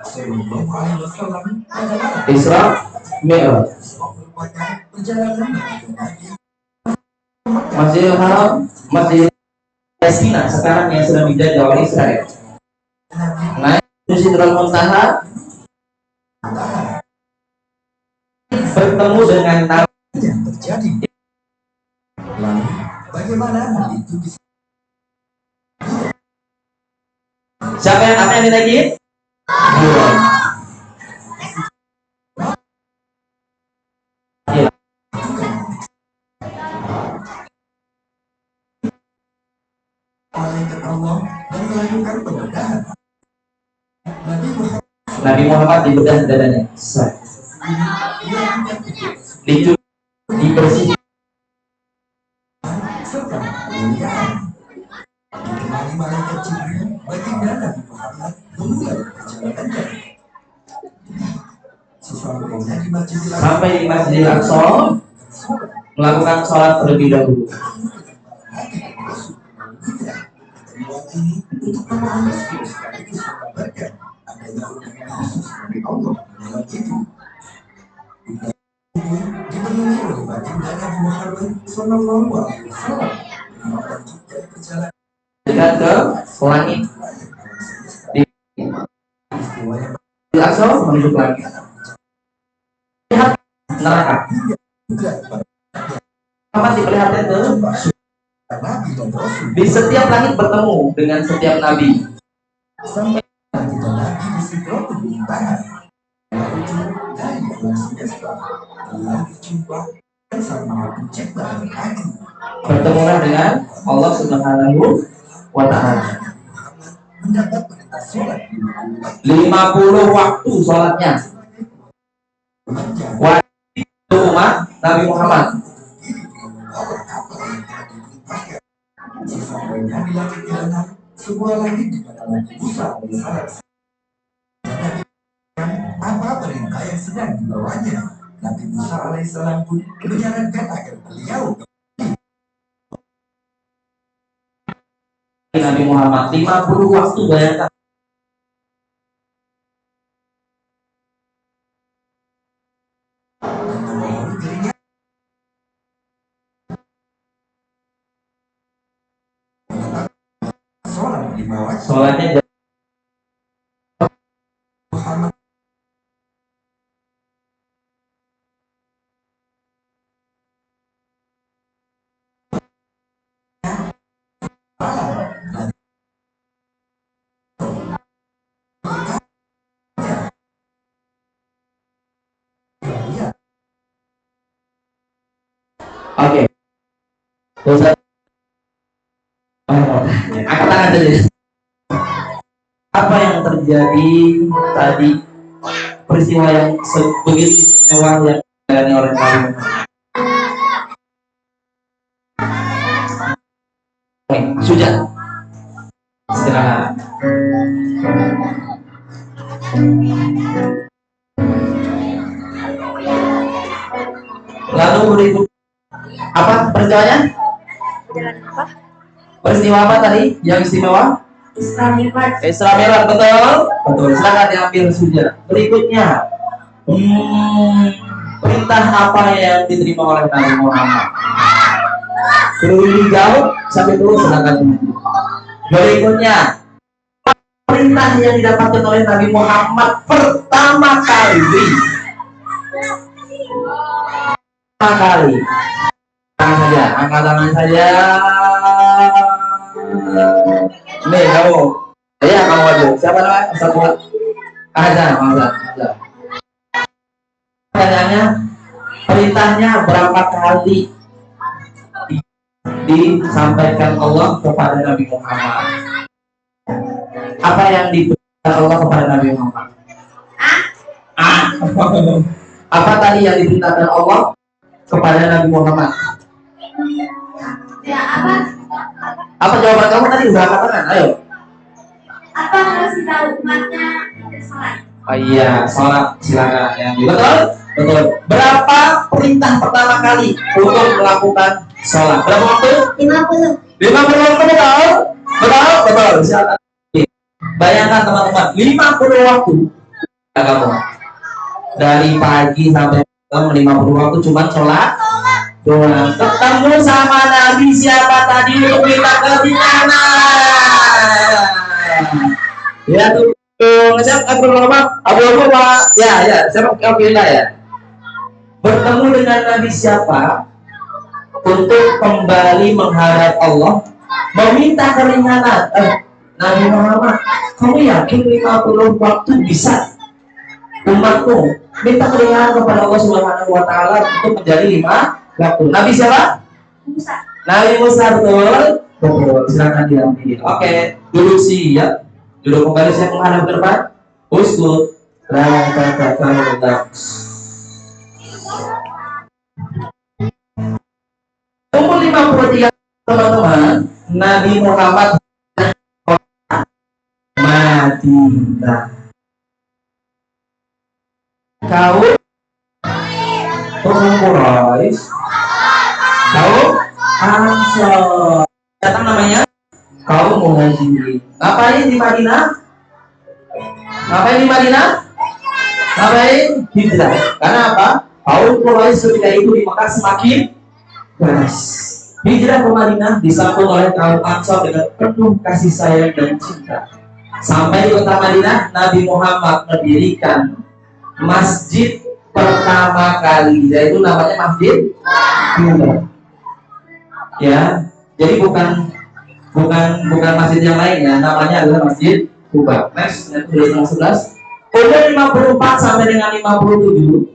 Sallallahu alaihi wasallam adalah Isra Mi'raj. perjalanan Masjidil Haram, Masjid Palestina sekarang yang sedang dijajah oleh Israel. Naik ke Sidratul Muntaha, bertemu dengan Nabi. yang terjadi. Lalu bagaimana hal itu bisa Siapa yang akan dinaikin? malaikat Allah dan melakukan pembedahan? Nabi Muhammad dibedah dadanya. Dibersihkan. Serta kemuliaan. Ditemani malaikat Jibril, baginda Nabi Muhammad memulai perjalanannya. Sesampainya di Masjidil Aqsa, Sampai di Masjidil Aqsa, melakukan sholat terlebih dahulu. ini untuk memohon restu sekaligus mengabarkan adanya undangan khusus dari Allah dalam itu. Dipenuhi oleh baginda Nabi Muhammad Sallallahu Alaihi Wasallam yang melanjutkan perjalanan Dekat ke langit. Di Masjidil Aqsa menuju ke langit. Lihat neraka. Muhammad diperlihatkan ke Nabi dan Rasul di setiap langit bertemu dengan setiap nabi. sampai kita lagi di Sidratul Muntaha. Ujung dari alam semesta lalu berjumpa dan sang Maha Pencipta dan Agung. Bertemulah dengan Allah Subhanahu wa taala. Mendapat perintah sholat 50 waktu sholatnya. Wajib umat Nabi Muhammad. Sesampainya di langit jalan sebuah langit di mana Nabi Musa alaihissalam apa perintah yang sedang dibawanya. Nabi Musa alaihissalam pun menyarankan agar beliau Nabi Muhammad 50 waktu, bayangkan. memohon dirinya sholat lima waktu. Sholatnya Muhammad oke. Ustaz, angkat tangan dulu. Apa yang terjadi tadi? Peristiwa yang begitu istimewa yang dialami oleh Nabi Muhammad. Oke, sudah. Istirahat. Lalu berikut apa peristiwanya? Peristiwa apa tadi yang istimewa? Isra Mi'raj. Isra Mi'raj, betul? Betul. Silakan diambil sudah. Berikutnya, perintah apa yang diterima oleh Nabi Muhammad? Perlu dijawab sampai dulu, silakan. Berikutnya, perintah yang didapatkan oleh Nabi Muhammad pertama kali. Tangan saja, angkat tangan saja. Nih kamu, ya kamu aja. Siapa namanya? Satu. Azan. Pertanyaannya, perintahnya berapa kali disampaikan Allah kepada Nabi Muhammad? Apa yang diperintahkan Allah kepada Nabi Muhammad? Apa tadi yang diperintahkan Allah kepada Nabi Muhammad? Ya, apa? Apa jawaban kamu tadi? Udah katakan, ayo. Apa harus tahu umatnya sholat? Oh iya, sholat, silakan. Yang betul. Berapa perintah pertama kali untuk melakukan sholat? Berapa waktu? 50. 50 waktu, betul. Silakan. Bayangkan teman-teman, 50 waktu. Kamu dari pagi sampai malam 50 waktu cuma sholat. Ketemu sama Nabi siapa tadi untuk minta keringanan? Ya tuh, ngecek Abu Pak. Ya, siapa Abdullah ya? Bertemu dengan Nabi siapa untuk kembali menghadap Allah, meminta keringanan. Nabi Muhammad, kamu yakin 50 waktu bisa umatku minta keringanan kepada Allah Subhanahu Wa Taala untuk menjadi 5 waktu? Nabi siapa? Musa. Nabi Musa, betul. Silakan diambil. Oke, duduk siap. Duduk kembali, saya menghadap ke depan. Uskut. Umur 53 teman-teman, Nabi Muhammad Madinah. Kau Quraisy, kau Ansor. Datang namanya kaum Muhajirin. Ngapain di Madinah? Ngapain hijrah? Karena apa? Kaum Quraisy ketika itu di Mekah semakin keras. Hijrah ke Madinah disambut oleh kaum Ansor dengan penuh kasih sayang dan cinta. Sampai di kota Madinah, Nabi Muhammad mendirikan masjid pertama kali, yaitu namanya Masjid Quba. Ya, jadi bukan masjid yang lainnya, namanya adalah Masjid Quba. Next, ayat 11. Umur 54 sampai dengan 57,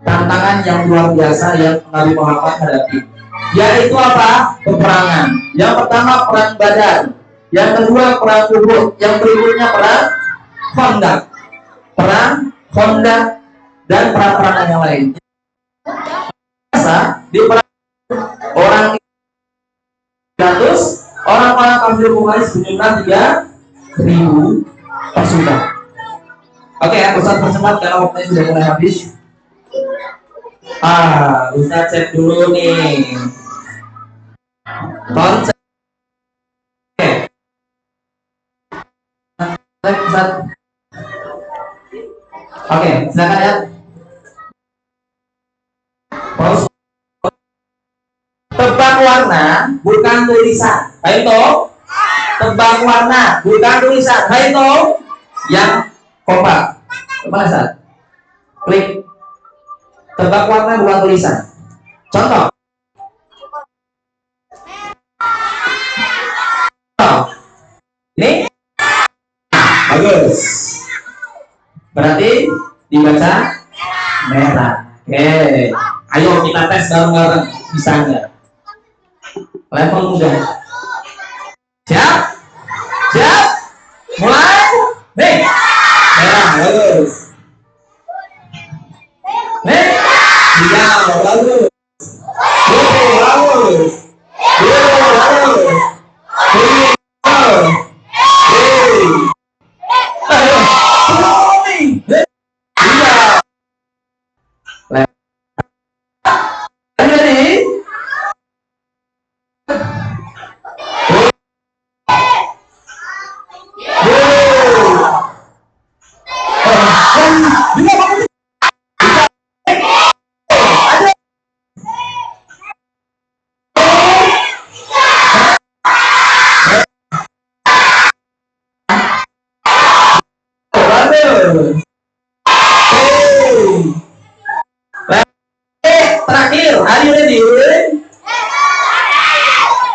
tantangan yang luar biasa yang Nabi Muhammad hadapi, yaitu apa? Peperangan. Yang pertama perang Badar, yang kedua perang Uhud, yang berikutnya perang Khandaq, dan perang-perangan yang lain. Biasa di perang orang 300, orang-orang kafir Quraisy berjumlah 3.000 pasukan. Oke ya, Ustaz percepat karena waktunya sudah mulai habis. Ustaz cek dulu nih. Konsep. Ustaz. Oke, silakan ya. Pause. Tebak warna bukan tulisan. Baik toh? Tebak warna bukan tulisan. Baik toh? Yang kompak. Kemana Ustaz? Klik. Tebak warna bukan tulisan. Contoh. Ini bagus. Berarti dibaca merah. Oke. Ayo kita tes bareng-bareng. Bisa nggak? Level mudah. Siap? Mulai.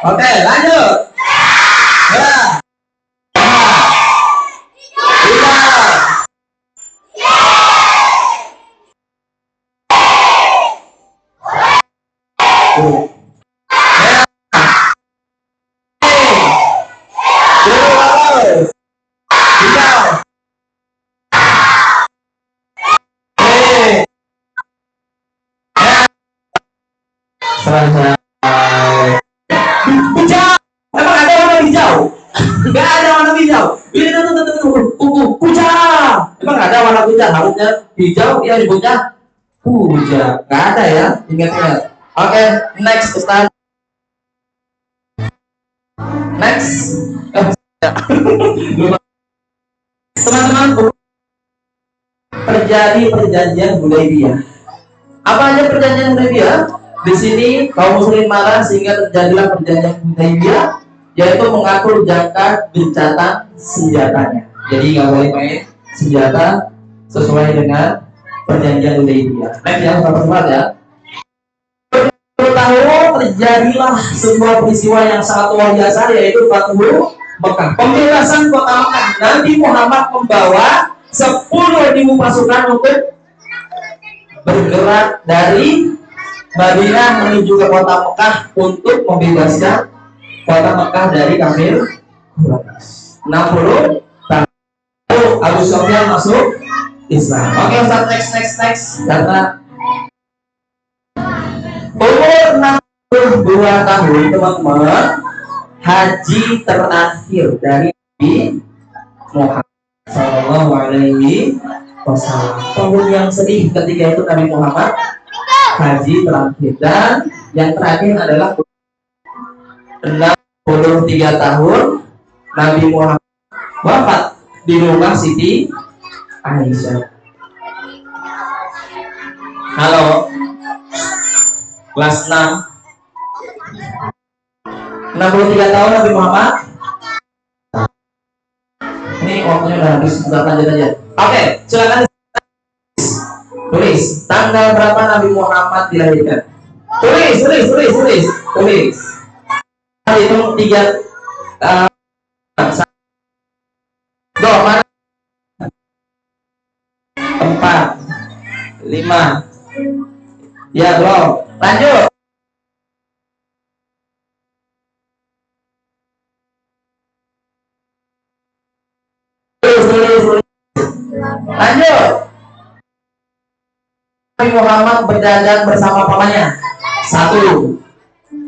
Oke, lanjut. Ya. Hijau. Tuh. Selesai. Hijau. Emang ada warna hijau? Gak ada warna hijau. Ini tuh. Puja. Emang ada warna puja? Harusnya hijau, dia nyebutnya puja. Gak ada ya. Ingat-ingat. Oke, next Ustaz. Next. Teman-teman, terjadi perjanjian Hudaybiyah. Apa aja perjanjian Hudaybiyah? Di sini kaum muslimin marah sehingga terjadilah perjanjian Hudaybiyah, yaitu mengatur jangka gencatan senjatanya. Jadi nggak boleh main senjata sesuai dengan perjanjian Hudaybiyah. Next yang pertama ya. Tahun terjadilah sebuah peristiwa yang sangat luar biasa, yaitu Fathu Mekah, pembebasan kota Mekah. Nabi Muhammad membawa 10.000 pasukan untuk bergerak dari Madinah menuju ke kota Mekah untuk membebaskan kota Mekah dari kafir. 60 tahun Abu Sufyan masuk Islam. Oke, Ustaz, next. Karena umur 62 tahun, teman-teman, haji terakhir dari Nabi Muhammad Sallallahu Alaihi Wasallam. Tahun yang sedih ketika itu Nabi Muhammad haji terakhir, dan yang terakhir adalah 63 tahun Nabi Muhammad wafat di rumah Siti Aisyah. Halo, kelas 6. 63 tahun Nabi Muhammad. Ini waktunya udah habis, kita lanjut aja. Oke, silakan tulis tanggal berapa Nabi Muhammad dilahirkan. Tulis. Hitung 3. Mana? 4, 5. Ya, belum. Lanjut. Tulis. Lanjut. Nabi Muhammad berdagang bersama pamannya. 1,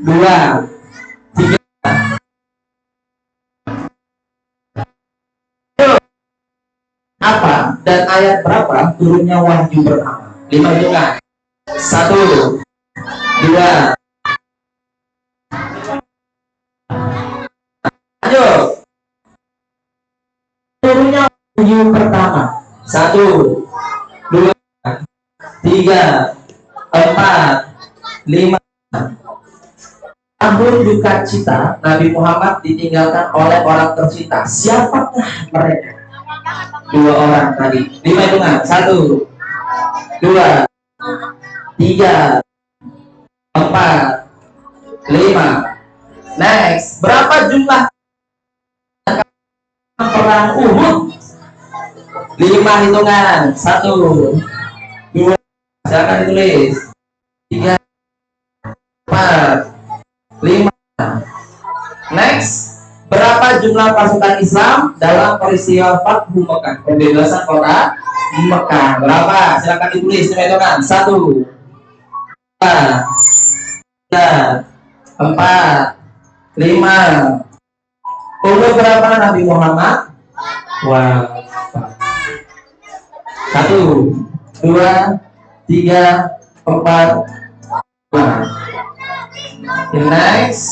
2, 3. Apa dan ayat berapa turunnya wahyu pertama? 5 hitungan. 1, 2. Lanjut. Turunnya wahyu pertama. 1, 2, 3, 4, 5. Tahun duka cita Nabi Muhammad ditinggalkan oleh orang tercinta. Siapakah mereka? 2 orang tadi. 5 hitungan. 1, 2, 3, 4, 5. Next. Berapa jumlah perang Uhud? 5 hitungan. 1, 2. Silakan ditulis. 3, 4, 5. Next. Berapa jumlah pasukan Islam dalam peristiwa Fathu Mekah, pembebasan kota Mekah? Berapa? Silakan ditulis. 5 hitungan. 1, 2, 3, 4, 5. Umur berapa Nabi Muhammad? Wah. 1, 2, 3, 4, 5. Next.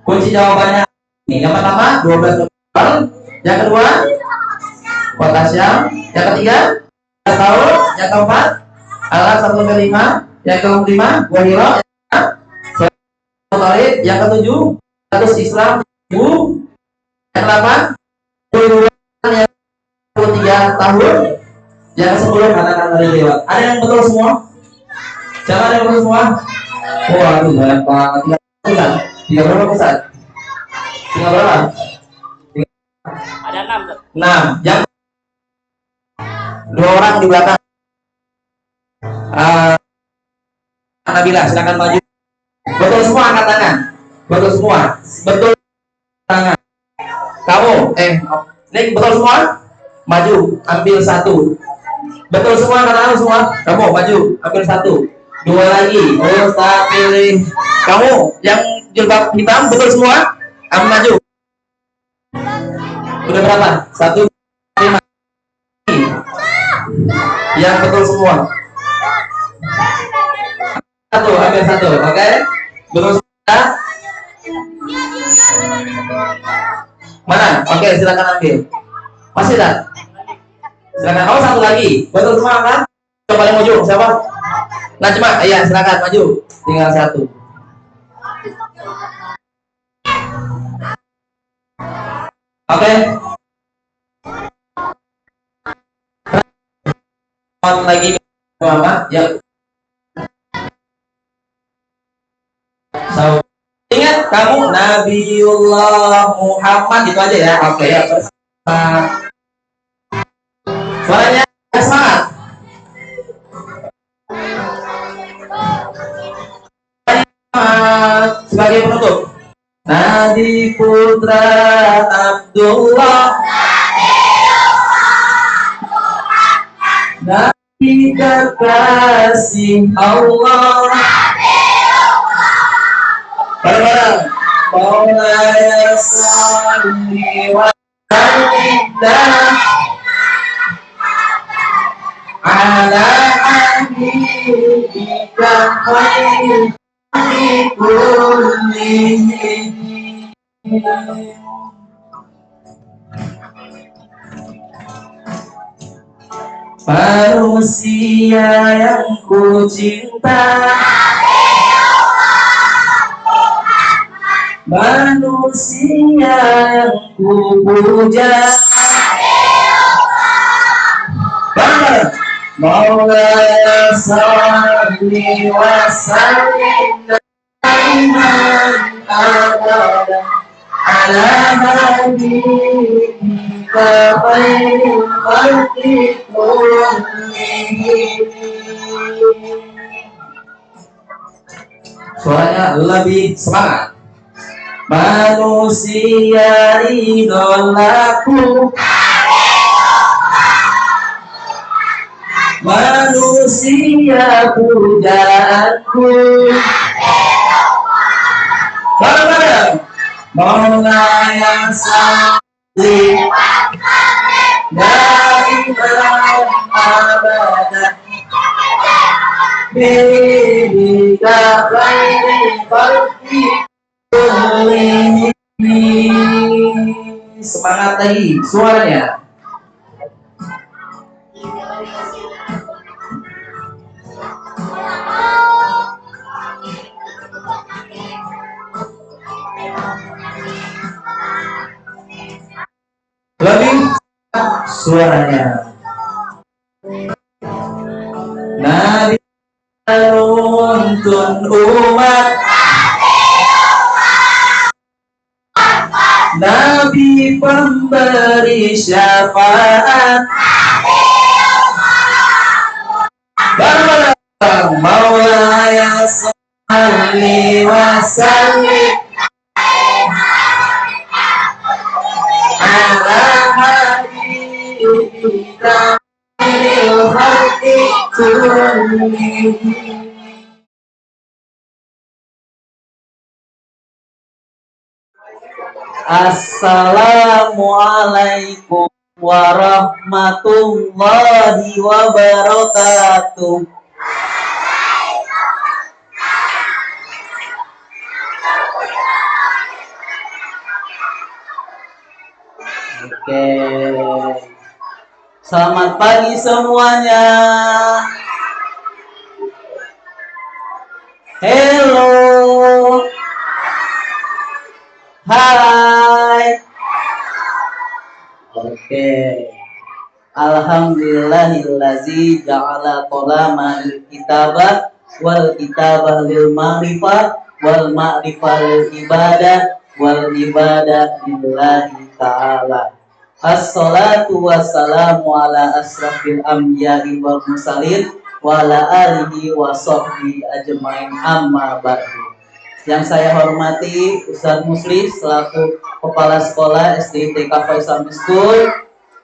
Kunci jawabannya ini. Yang pertama 12 tahun. Yang kedua kota Syam. Yang ketiga 12 tahun. Yang keempat alat 1 ke 5. Yang kelima Gua Hira. Yang ketujuh status Islam. Yang ke-8 yang 23 tahun. Yang ke-10 anak-anak dari lewat. Ada yang betul semua? Siapa ada yang betul semua? Waduh, banyak banget. 3 berapa Ustaz? Tinggal berapa? Ada 6 tuh. 6. Yang 2 orang di belakang. Nabila, silakan maju. Betul semua, angkat tangan. Betul semua. Betul tangan. Kamu, Nik, betul semua? Maju, ambil 1. Betul semua, angkat tangan semua. Kamu maju, ambil 1. 2 lagi. Ustaz pilih. Kamu yang jilbab hitam, betul semua? Ambil maju. Udah berapa? 1, 5. Yang betul semua. 1, ambil 1, oke? Betul semua. Mana? Oke, silakan ambil. Masih tak? Silakan. Oh, 1 lagi. Betul semua kan? Yang paling ujung siapa? Najma, iya silakan maju. Tinggal 1. Oke. Lagi Mama, ya. So, ingat kamu Nabiullah Muhammad itu aja ya. Oke ya. Suaranya semangat. Sebagai penutup, Nabi putra Abdullah, Nabi kekasih Allah, bareng-bareng, Maulaya salli wa sallim ala habibika khairil manusia yang ku cinta, manusia yang ku puja, Maulaya salli wa sallim daiman abadan ala habibika khairil khalqi kullihim. Suaranya lebih semangat. Manusia idolaku, manusia pujaanku, bareng-bareng, Maulaya salli daiman abadan bika khairil khalqi kullihim. Semangat lagi suaranya. Lebih suaranya. Nabi menuntun umat, Nabi pemberi syafaat, bareng-bareng, Maulaya salli wa sallim ala habibika khairil khalqi kullihim. Assalamualaikum warahmatullahi wabarakatuh. Oke. Selamat pagi semuanya. Hello. Hai. Oke. Alhamdulillahillazi ja'ala qalamal kitabah wal kitabah lil ma'rifah wal ma'rifah lil ibadah wal ibadah lillahi ta'ala. Assalatu wassalamu ala asrafil anbiya'i wal mursalin wa ala alihi wa sahbihi ajmain, amma ba'du. Yang saya hormati Ustaz Musli selaku Kepala Sekolah SD TK Faisal School,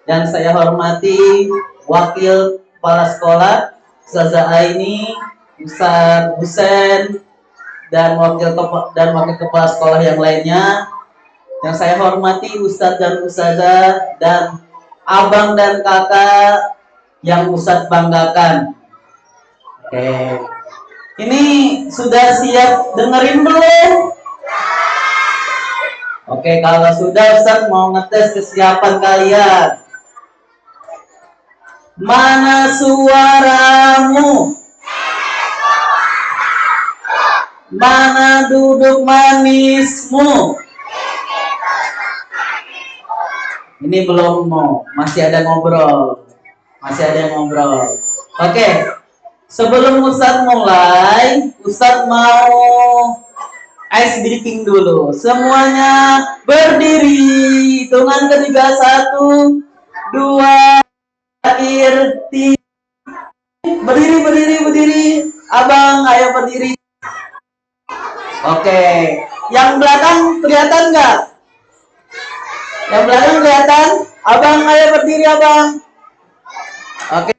dan saya hormati Wakil Kepala Sekolah Ustazah Aini, Ustaz Husen, dan wakil Kepala Sekolah yang lainnya. Yang saya hormati Ustadz dan Ustazah dan abang dan kakak yang Ustadz banggakan. Oke. Ini sudah siap dengerin belum? Oke, kalau sudah Ustadz mau ngetes kesiapan kalian. Mana suaramu? Mana duduk manismu? Ini belum mau, masih ada ngobrol. Oke. Sebelum Ustadz mulai, Ustadz mau ice breaking dulu. Semuanya berdiri. Hitungan ketiga, 1, 2, akhir, 3. Berdiri. Abang, ayo berdiri. Oke. Yang belakang kelihatan nggak? Yang belakang kelihatan? Abang, ayo berdiri, abang. Oke.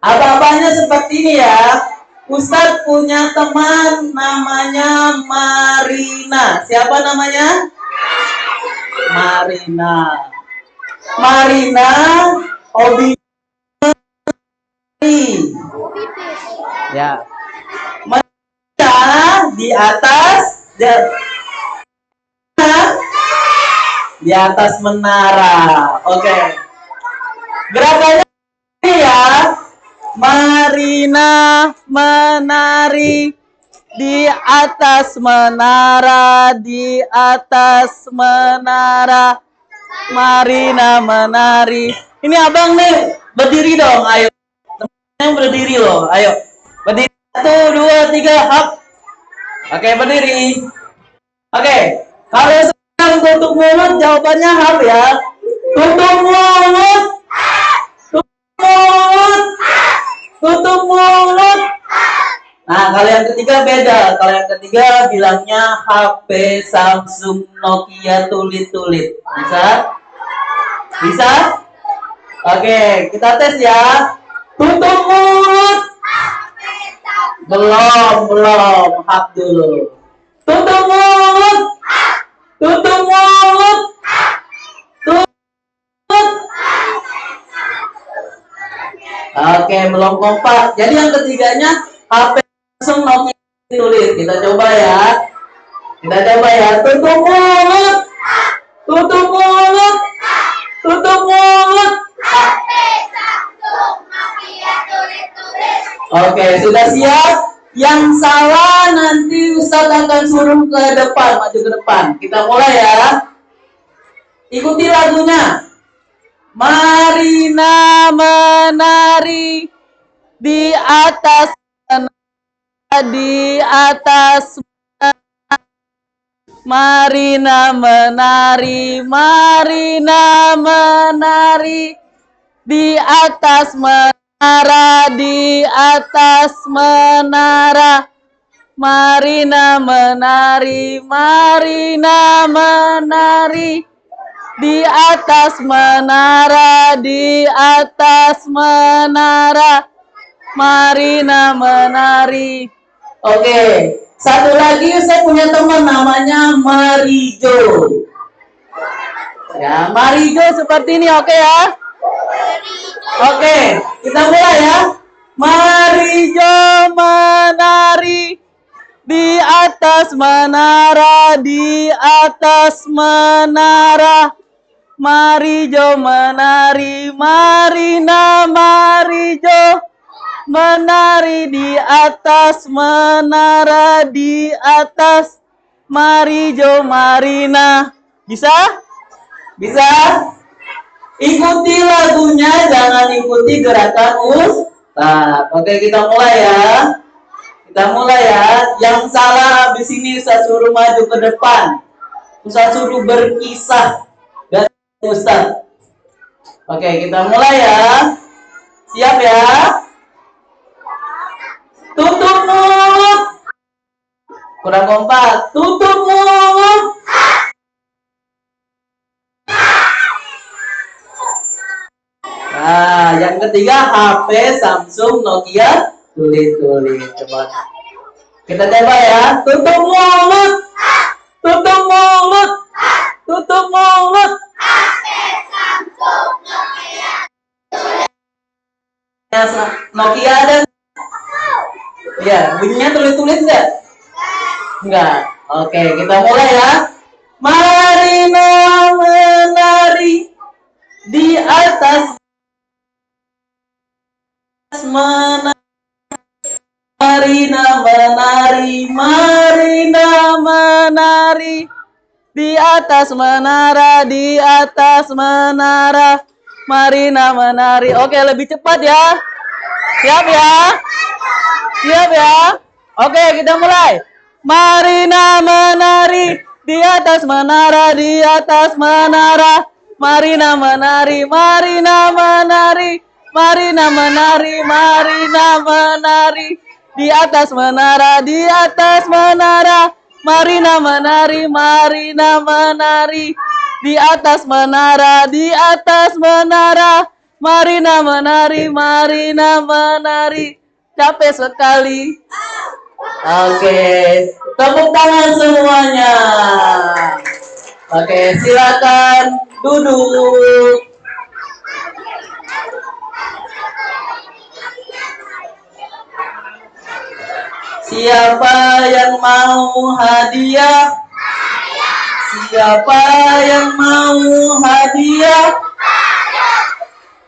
Abang-abangnya seperti ini ya. Ustadz punya teman namanya Marina. Siapa namanya? Marina hobi ya. Marina di atas menara. Oke. Gerakannya ini ya. Marina menari di atas menara, Marina menari. Ini abang nih, berdiri dong, ayo. Temennya berdiri loh, ayo. Berdiri, 1, 2, 3, hap. Oke, berdiri. Oke, kalau sedang tutup mulut, jawabannya hap ya. Tutup mulut. Tutup mulut. Nah, kalau yang ketiga beda. Kalau yang ketiga bilangnya HP Samsung, Nokia, tulit-tulit. Bisa? Oke, kita tes ya. Tutup mulut. Belum. Hap dulu. Tutup mulut. Oke, belum kompak. Jadi yang ketiganya HP langsung Nokia tulis. Kita coba ya. Tutup mulut. Oke, sudah siap? Yang salah nanti Ustadz akan suruh ke depan, maju ke depan. Kita mulai ya. Ikuti lagunya. Marina menari di atas Marina menari di atas menara, Marina menari di atas menara, Marina menari. Oke, satu lagi saya punya teman namanya Marijo. Ya, Marijo seperti ini, oke ya? Oke, kita mulai ya. Marijo menari di atas menara, Marijo menari, Marina Marijo menari di atas menara, Marijo Marina. Bisa? Ikuti lagunya, jangan ikuti gerakan Ustadz. Oke, kita mulai ya. Kita mulai ya. Yang salah habis ini Ustaz suruh maju ke depan. Ustaz suruh berkisah dan Ustaz. Oke, kita mulai ya. Siap ya? Tutup mulut. Kurang kompak. Tutup mulut. Nah, yang ketiga HP Samsung Nokia tulis. Coba kita coba ya. Tutup mulut. Tutup mulut. Tutup mulut. Nokia ada? Ya, bunyinya tulis nggak? Enggak. Oke, kita mulai ya. Marina menari di atas menari. Marina menari di atas menara, Marina menari. Oke, lebih cepat ya. Siap ya? Siap ya? Oke, kita mulai. Marina menari di atas menara, Marina menari, di atas menara, Marina menari, di atas menara, Marina menari. Capek sekali. Oke, tepuk tangan semuanya. Oke, silakan duduk. Siapa yang mau hadiah? Siapa yang mau hadiah?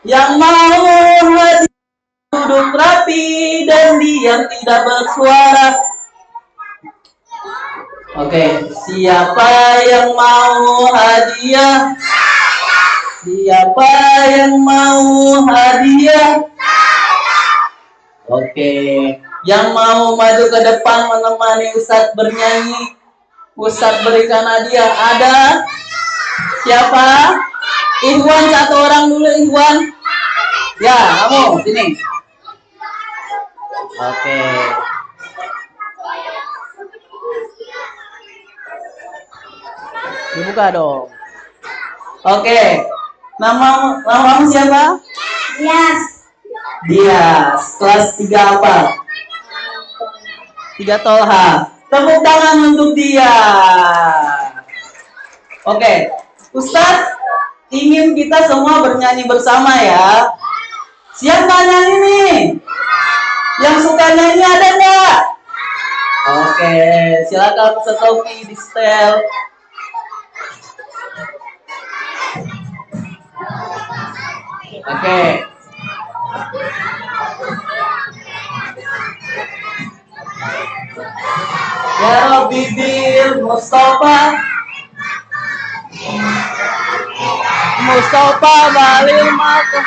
Yang mau hadiah duduk rapi dan diam tidak bersuara. Oke, siapa yang mau hadiah? Siapa yang mau hadiah? Oke, yang mau maju ke depan menemani Ustadz bernyanyi, Ustadz berikan hadiah. Ada? Siapa? Ikhwan, satu orang dulu, Ikhwan. Ya, kamu sini. Oke. Dibuka dong. Oke. Nama kamu siapa? Yes. Dias. Kelas 3 apa? 3 Tolha. Tepuk tangan untuk dia. Oke. Ustadz ingin kita semua bernyanyi bersama ya. Siap nggak nyanyi nih? Yang suka nyanyi ada nggak? Oke, silakan Setoki di setel. Oke. Ya Rabbi bil Mustafa balil maka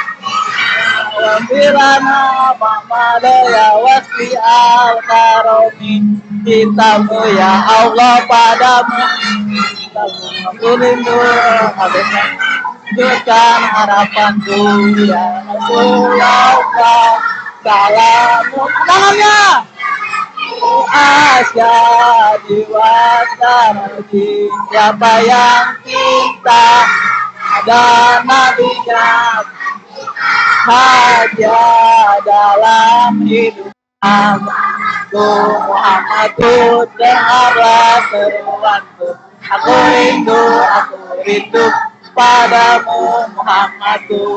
Wambirana Mamadaya wasfi al-karomi. Cintamu ya Allah padamu, aku rindu habiskan harapanku ya Rasulullah. Salamu tangannya asyadi wasarati. Siapa yang cinta dan nabinya hajat dalam hidup aku. Muhammadku, dengarlah seruanku. Aku rindu padamu Muhammadku.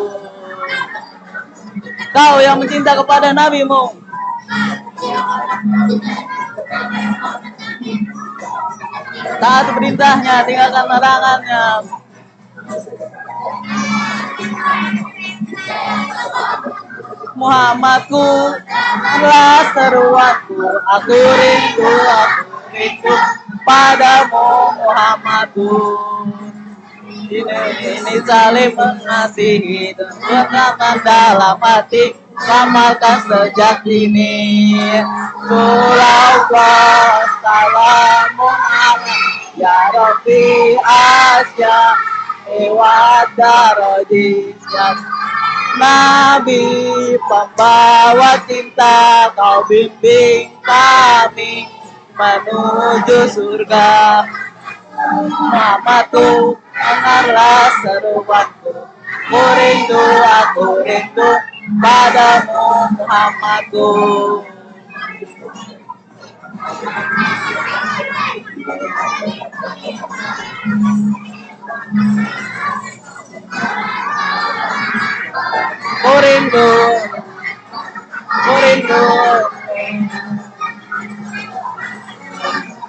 Kau yang mencinta kepada nabimu, taat perintahnya, tinggalkan larangannya. Muhammadku adalah seruanku. Aku rindu padamu Muhammadku. Ini saling mengasihi dan berdamai dalam hati. selamatkan sejak dini. Salawat salamun ala ya Rabbi Asya lewat darajat Nabi pembawa cinta, kau bimbing kami menuju surga. Muhammadku, dengarlah seruanku, aku rindu padamu Muhammadku. Ku rindu,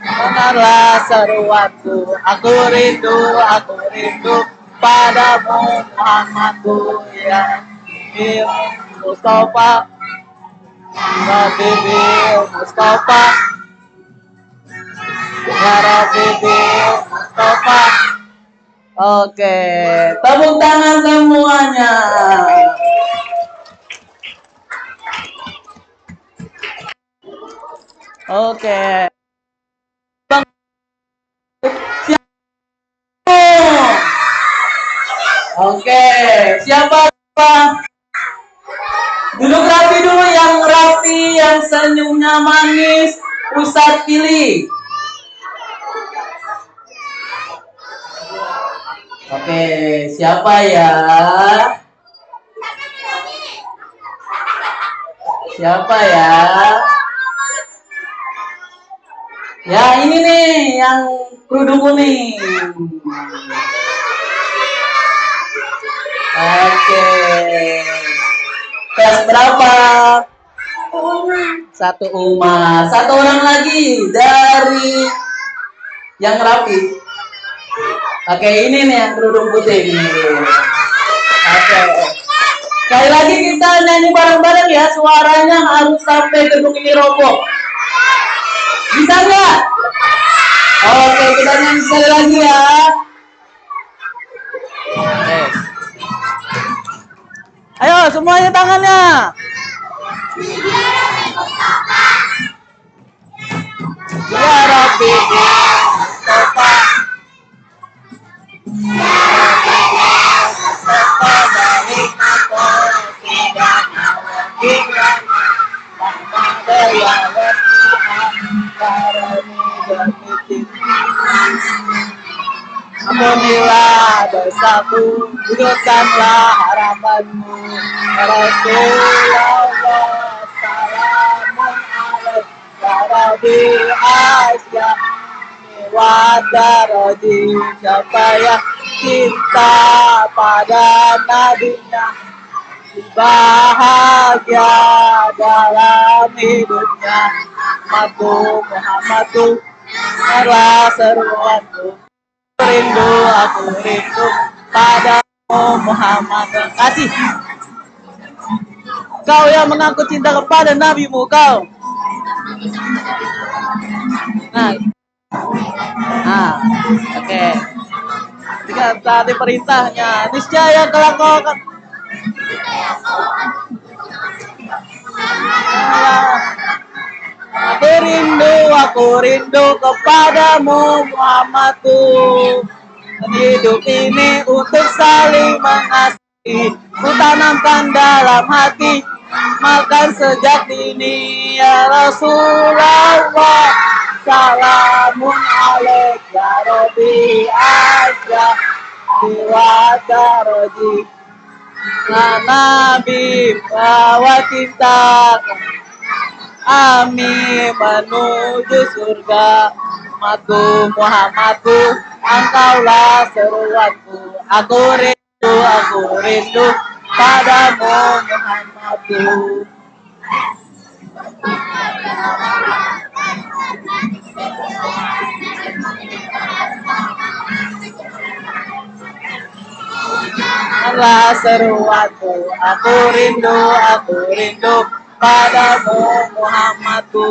dengarlah seruanku, aku rindu padamu Muhammadku ya Mustafa, Habibi Mustafa, ya Habibi Mustafa. Oke, tepuk tangan semuanya. Oke. Bang. Oke, siapa? Duduk rapi dulu, yang rapi, yang senyumnya manis, Ustadz pilih. Oke, siapa ya? Siapa ya? Ya ini nih, yang kerudung kuning. Oke. Kelas berapa? Satu umat. Satu orang lagi dari yang rapi. Oke, ini nih yang kerudung putih ini. Oke. Sekali lagi kita nyanyi bareng-bareng ya. Suaranya harus sampai gedung ini roboh. Bisa nggak? Oke, kita nyanyi sekali lagi ya. Ayo semuanya tangannya. Ya Rabbi Mustafa. Ampunilah dosaku, wujudkanlah harapanmu, Rasulullah, salamun alaik, ya Rabbi Asya, wadarodi, siapa yang cinta pada nabinya, bahagia dalam hidupnya, Muhammadku, adalah seruanku. Aku rindu padamu Muhammad. Kasih. Kau yang mengaku cinta kepada nabimu kau. Oke. Jika tadi perintahnya, niscaya kelak kau akan aku rindu kepadamu Muhammadku. Hidup ini untuk saling mengasihi, ku tanamkan dalam hati, makan sejak dini ya Rasulullah. Salamun alaik ya Rabbi Asya diwadaroji, Nabi bawa cinta Ami menuju surga, Muhammadku, engkaulah seruanku. Aku rindu padamu Muhammadku. Allah seruanku, aku rindu padamu Muhammadku.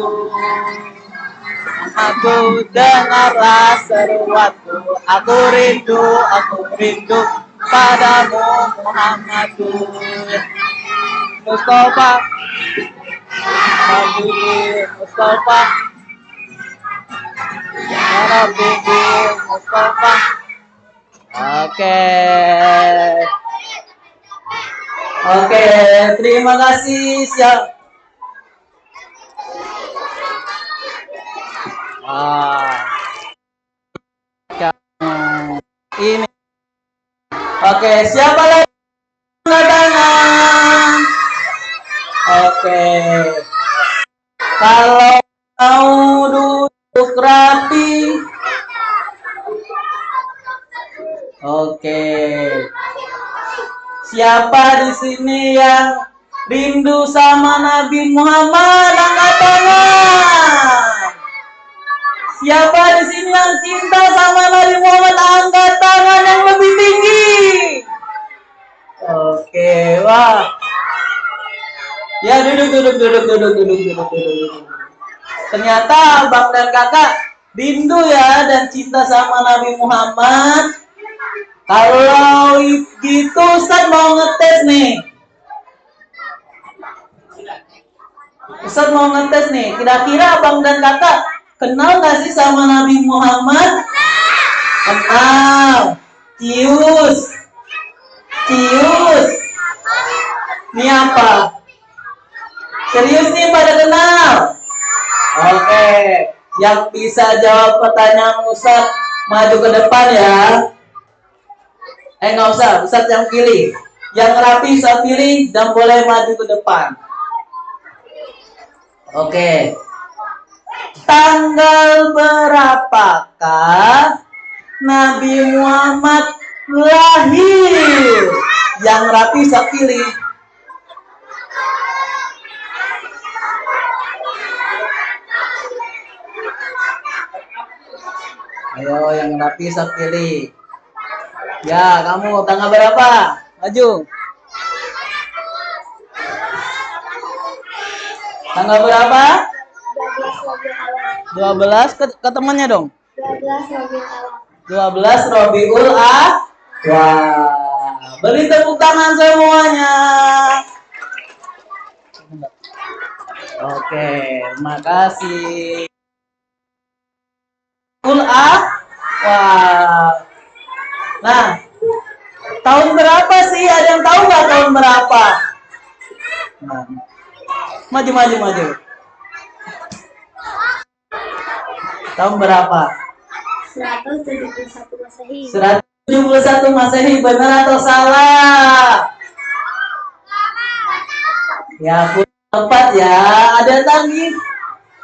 Aku dengarlah seruanku, aku rindu padamu Muhammadku. Mustafa. Habibie Mustafa. Habibie Mustafa. Oke. Oke, terima kasih. Siap. Ini. Oke, siapa lagi? Angkat tangan. Oke. Kalau mau duduk rapi. Oke. Siapa di sini yang rindu sama Nabi Muhammad? Angkat tangan. Siapa di sini yang cinta sama Nabi Muhammad? Angkat tangan yang lebih tinggi. Oke, wah. Ya, duduk. Ternyata abang dan kakak rindu ya dan cinta sama Nabi Muhammad. Kalau gitu Ustaz mau ngetes nih. Ustaz mau ngetes nih. Kira-kira abang dan kakak kenal gak sih sama Nabi Muhammad? Kenal. Cius. Ini apa? Serius nih pada kenal? Oke. Yang bisa jawab pertanyaan Ustaz maju ke depan ya. Nggak usah, Ustaz yang pilih. Yang rapi Ustaz pilih dan boleh maju ke depan. Oke. Tanggal berapakah Nabi Muhammad lahir? Yang rapi Ustaz pilih. Ayo yang rapi Ustaz pilih. Ya, kamu tanggal berapa? Maju. Tanggal berapa? 12 ke temannya dong. 12 Rabiul Awal. Wah, beri tepuk tangan semuanya. Oke, makasih. Rabiul Awal. Wah. Nah, tahun berapa sih? Ada yang tahu nggak tahun berapa? Nah, maju. Tahun berapa? 171 Masehi. 171 Masehi, benar atau salah? Ya, tepat ya. Ada lagi?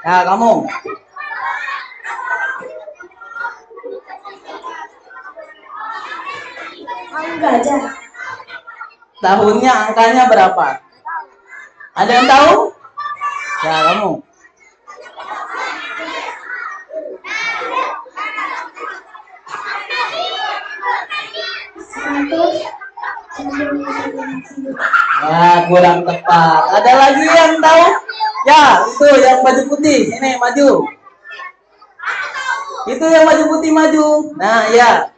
Ya, kamu. Gajah. Tahunnya, angkanya berapa? Ada yang tahu? Ya, kamu. Nah, kurang tepat. Ada lagi yang tahu? Ya, itu yang baju putih. Ini maju. Itu yang baju putih maju. Nah, ya.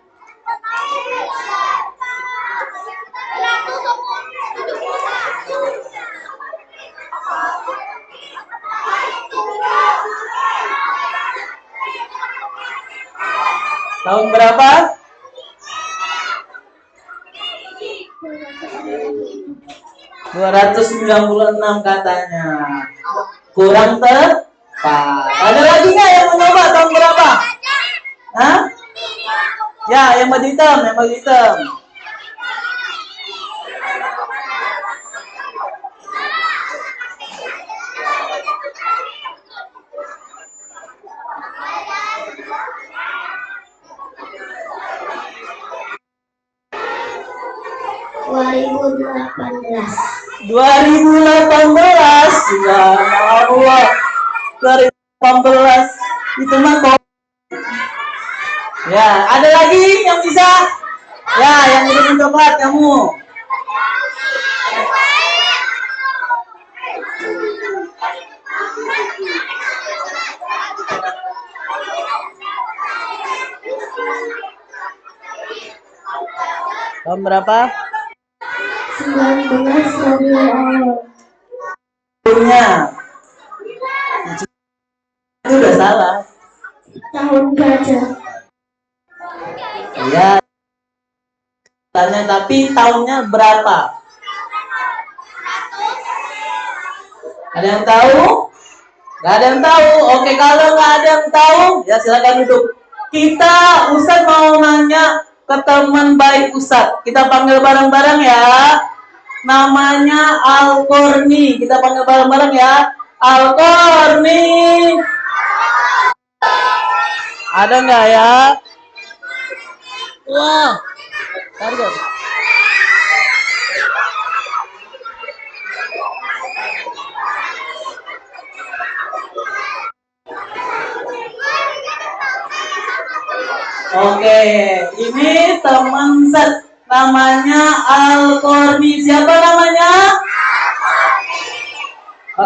Tahun berapa? 296 katanya. Kurang tepat. Ada lagi nggak yang mencoba tahun berapa? Hah? Ya, yang baju hitam, ...2018. 2018. Subhanallah. 2018 itu mah kok. Ya, ada lagi yang bisa? Ya, yang udah coklat kamu. Tahun berapa? 19 Rabiul Awal. tahunnya. Itu udah salah. Tahun gajah. Iya. Tanya tapi tahunnya berapa? Ada yang tahu? Gak ada yang tahu. Oke, kalau nggak ada yang tahu, ya silakan duduk. Kita Ustadz mau nanya ke teman baik Ustadz. Kita panggil bareng-bareng ya. Namanya Al-Korni. Kita panggil bareng-bareng ya. Al-Korni. Ada nggak ya? Wah. Tarik. Oke, ini teman set namanya Al-Korni. Siapa namanya?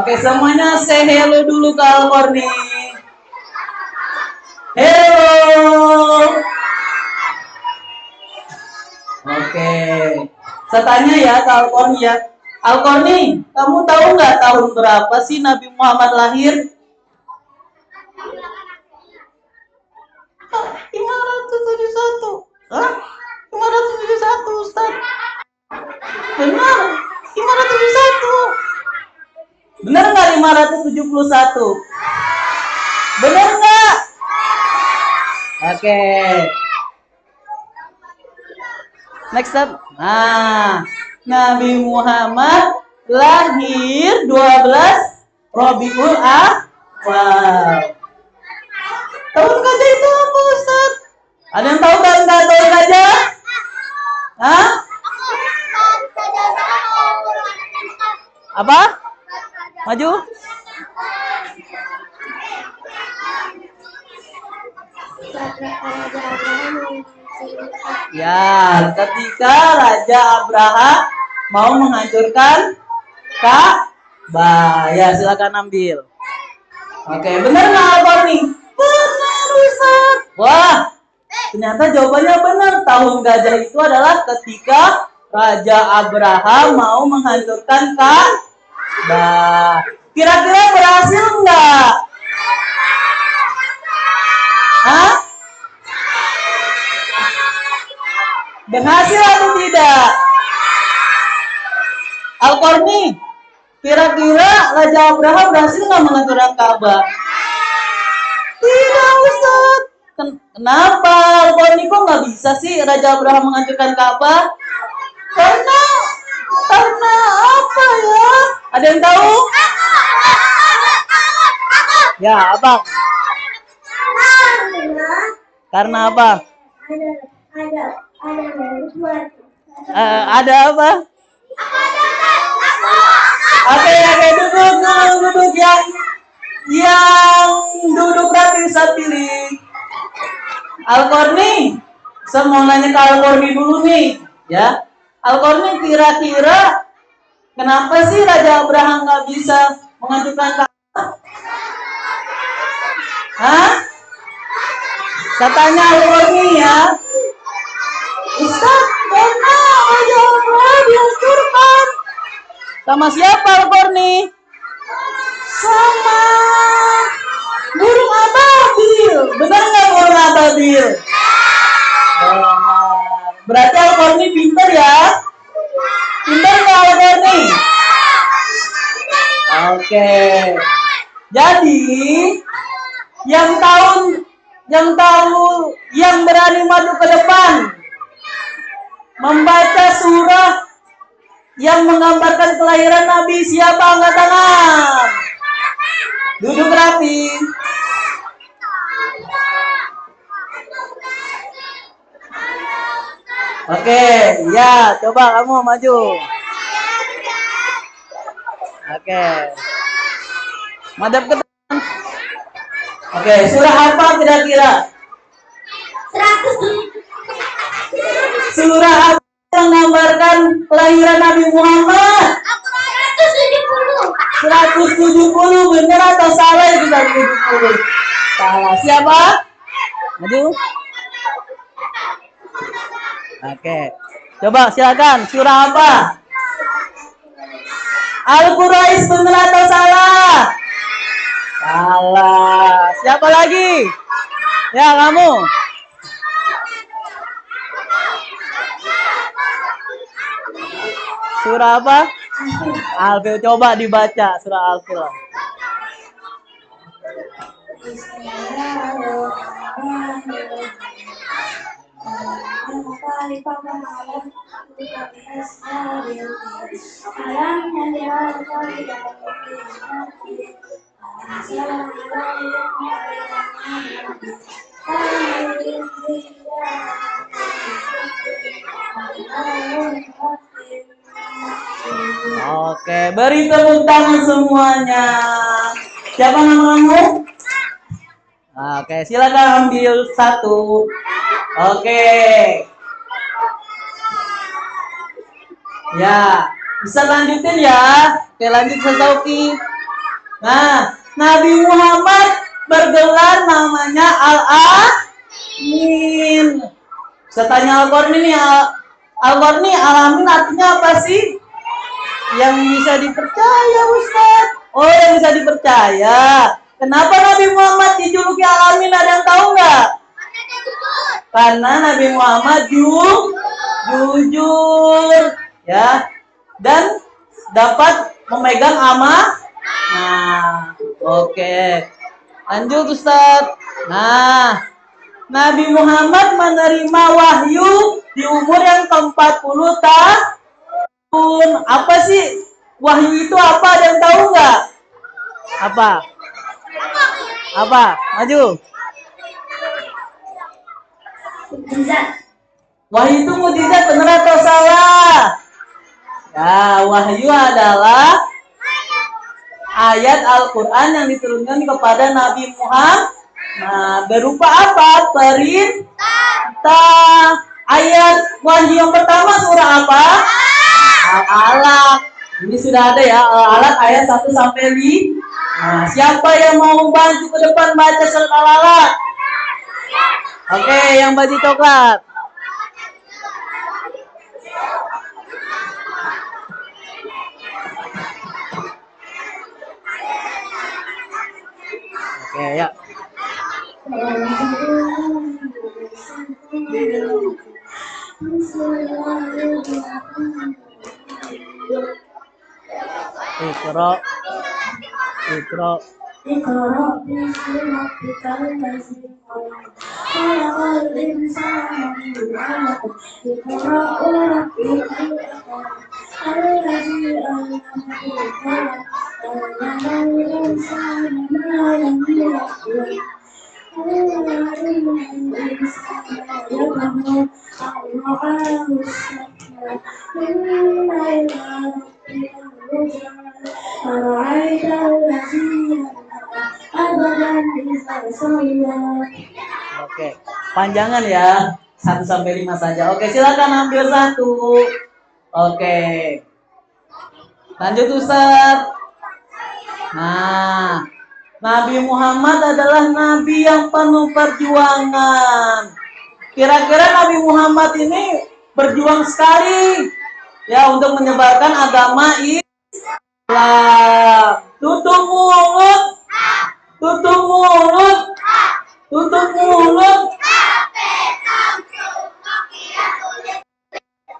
Oke, semuanya say hello dulu ke Al-Korni. Hello. Oke, saya tanya ya ke Al-Korni ya. Al-Korni, kamu tahu nggak tahun berapa sih Nabi Muhammad lahir? 571. Hah? 571, Ustaz. Benar, 571. Benar nggak 571? Benar nggak? Oke. Next step. Nah, Nabi Muhammad lahir 12 Rabiul Awal. Tahun gajah itu apa, Ustaz? Ada yang tahu tahun gajah? Hah? Apa? Maju. Ya, ketika Raja Abraha mau menghancurkan Ka'bah. Ya, silakan ambil. Oke, benar nggak Al-Korni? Benar, Ustaz. Wah, ternyata jawabannya benar. Tahun gajah itu adalah ketika Raja Abraha mau menghancurkan Ka'bah. Kira-kira berhasil nggak? Hah? Berhasil atau tidak? Al-Korni, kira-kira Raja Abraha berhasil nggak menghancurkan Ka'bah? Tidak, Ustaz. Kenapa Al-Korni kok nggak bisa sih Raja Abraha menghancurkan Ka'bah? Karena apa ya? Ada yang tahu? Ya, Abang. Karena apa? Ada apa? Oke, duduk yang duduk rapi saat pilih. Al-Korni, saya mau nanya ke Al-Korni dulu nih, ya. Al-Korni, kira-kira kenapa sih Raja Abraham nggak bisa menghancurkan Ka'bah? Hah? Saya tanya Al-Korni ya. Ustaz, karena Raja Abraham dihancurkan. Sama siapa Al-Korni? Sama burung ababil. Benar nggak burung ababil? Benar. Berarti Al-Korni pinter ya? Pinter nggak Al-Korni? Oke. Jadi yang berani maju ke depan membaca surah yang menggambarkan kelahiran Nabi, siapa? Angkat tangan. Duduk rapi. Oke, ya, coba kamu maju. Oke. Madep ke depan. Oke, surah apa kira-kira? 100. Surah apa yang menggambarkan kelahiran Nabi Muhammad? 170. Benar atau salah itu 170? Salah. Siapa? Maju. Oke. Coba silakan. Surah apa? Al-Quraish benar atau salah? Salah. Siapa lagi? Ya, kamu. Surah apa? Al-Fil. Coba dibaca surah Al-Fil. Oke, beri tepuk tangan semuanya. Siapa namamu? Oke, silakan ambil satu. Oke. Ya, bisa lanjutin ya. Oke, lanjut Sesauki. Nah, Nabi Muhammad bergelar namanya Al-Amin. Saya tanya Al-Qarni nih, Al-Qarni, Al-Amin artinya apa sih? Yang bisa dipercaya, Ustaz. Oh, yang bisa dipercaya. Kenapa Nabi Muhammad dijuluki Al-Amin? Ada yang tahu nggak? Karena Nabi Muhammad jujur, ya, dan dapat memegang amanah. Nah, oke. Lanjut Ustaz. Nah, Nabi Muhammad menerima wahyu di umur yang ke-40 tahun. Apa sih wahyu itu apa? Ada yang tahu nggak? Apa? Apa? Maju. Mukjizat. Wahyu itu mukjizat, benar atau salah? Ya, wahyu adalah ayat Al-Quran yang diturunkan kepada Nabi Muhammad. Nah, berupa apa? Perintah. Ayat wahyu yang pertama surah apa? Al-Alaq. Ini sudah ada ya, Al-Alaq ayat 1 sampai 5. Nah, siapa yang mau bantu ke depan baca surat Al-Alaq? Oke, yang baju coklat. Oke, ya. Iqra. Iqra. Iqra bismi rabbikal ladzi khalaqal insana min 'alaq. Iqra wa rabbukal akram. Alladzi 'allama bil qalam. 'Allamal insana ma lam ya'lam. Oke, panjangan ya, 1 sampai 5 saja. Oke, silakan ambil satu. Oke, lanjut Ustaz. Nah, Nabi Muhammad adalah nabi yang penuh perjuangan. Kira-kira Nabi Muhammad ini berjuang sekali ya untuk menyebarkan agama Islam. Tutup mulut. Tutup mulut. Tutup mulut.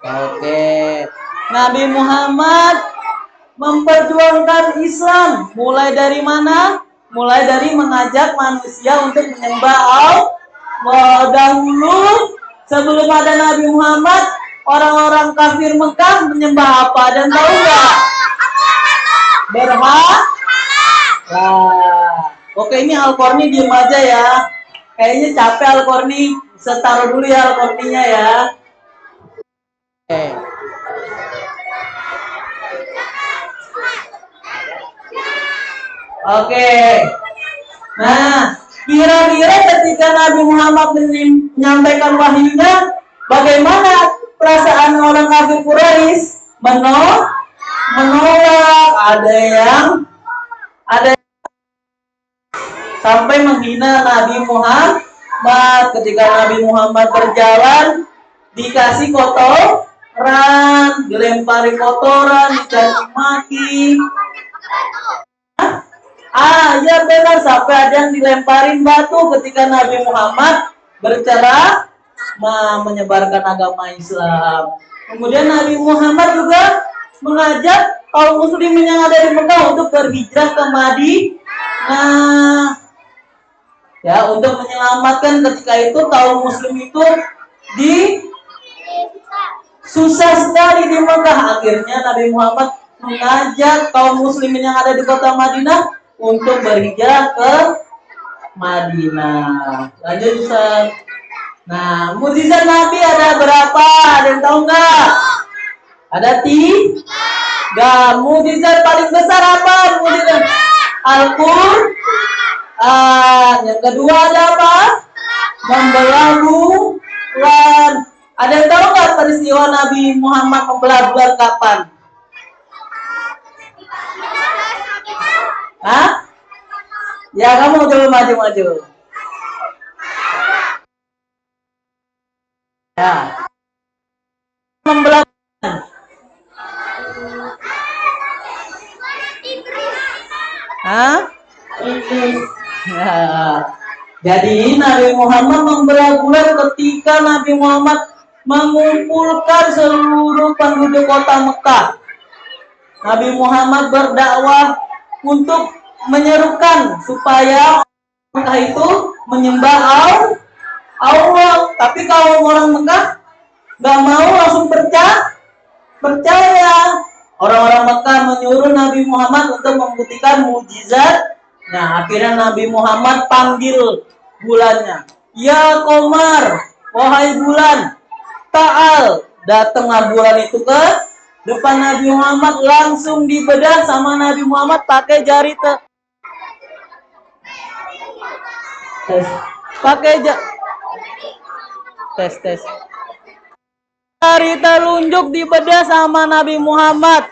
Oke. Nabi Muhammad memperjuangkan Islam mulai dari mana? Mulai dari mengajak manusia untuk menyembah Allah. Dahulu sebelum ada Nabi Muhammad, orang-orang kafir Mekah menyembah apa? Dan tahu nggak? Berhala. Oke, ini Al-Qarni diem aja ya. Kayaknya capek Al-Qarni. Taruh dulu ya Al-Qarninya ya. Oke. Oke. Nah, kira-kira ketika Nabi Muhammad menyampaikan wahyunya, bagaimana perasaan orang kafir Quraisy? Menolak. Ada yang sampai menghina Nabi Muhammad. Ketika Nabi Muhammad berjalan, dikasih kotoran. baperan, dilempari kotoran, dicaci maki. Ya benar, sampai ada yang dilemparin batu ketika Nabi Muhammad berceramah menyebarkan agama Islam. Kemudian Nabi Muhammad juga mengajak kaum muslimin yang ada di Mekah untuk berhijrah ke Madinah. Ya, untuk menyelamatkan ketika itu kaum muslim itu susah sekali di Mekah. Akhirnya Nabi Muhammad mengajak kaum muslimin yang ada di kota Madinah untuk berhijrah ke Madinah. Lanjut Ustaz. Nah, mukjizat Nabi ada berapa? Ada yang tahu nggak? Ada 3. Mukjizat paling besar apa? Mukjizat Al-Qur'an. Yang kedua ada apa? Membelah bulan. Ada yang tahu nggak peristiwa Nabi Muhammad membelah bulan kapan? Hah? Ya, kamu coba maju-maju. Ya. Membelah bulan. Hah? Ya. Jadi Nabi Muhammad membelah bulan ketika Nabi Muhammad mengumpulkan seluruh penduduk kota Mekah. Nabi Muhammad berdakwah untuk menyerukan supaya Mekah itu menyembah Allah. Tapi kalau orang Mekah nggak mau langsung percaya. Orang-orang Mekah menyuruh Nabi Muhammad untuk membuktikan mukjizat. Nah, akhirnya Nabi Muhammad panggil bulannya. Ya Qamar, wahai bulan, ta'al. Datanglah bulan itu ke depan Nabi Muhammad, langsung dibedah sama Nabi Muhammad pakai jari tes. Jari telunjuk dibedah sama Nabi Muhammad.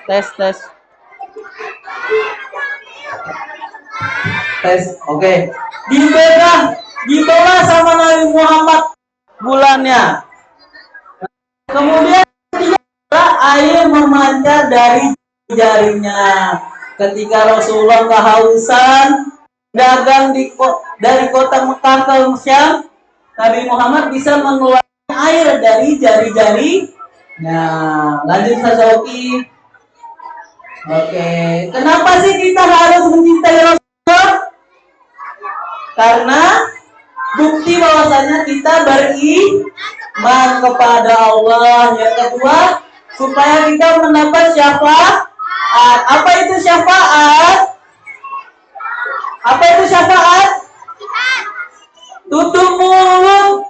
Tes. Oke. Dibelah sama Nabi Muhammad bulannya. Kemudian air memancar dari jarinya. Ketika Rasulullah kehausan dagang dari kota Mekah ke Syam, Nabi Muhammad bisa mengeluarkan air dari jari-jari. Nah, lanjut Sazoki. Oke, kenapa sih kita harus mencintai Rasulullah? Karena bukti bahwasanya kita beriman kepada Allah. Yang kedua, supaya kita mendapat syafaat. Apa itu syafaat? Tutup mulut.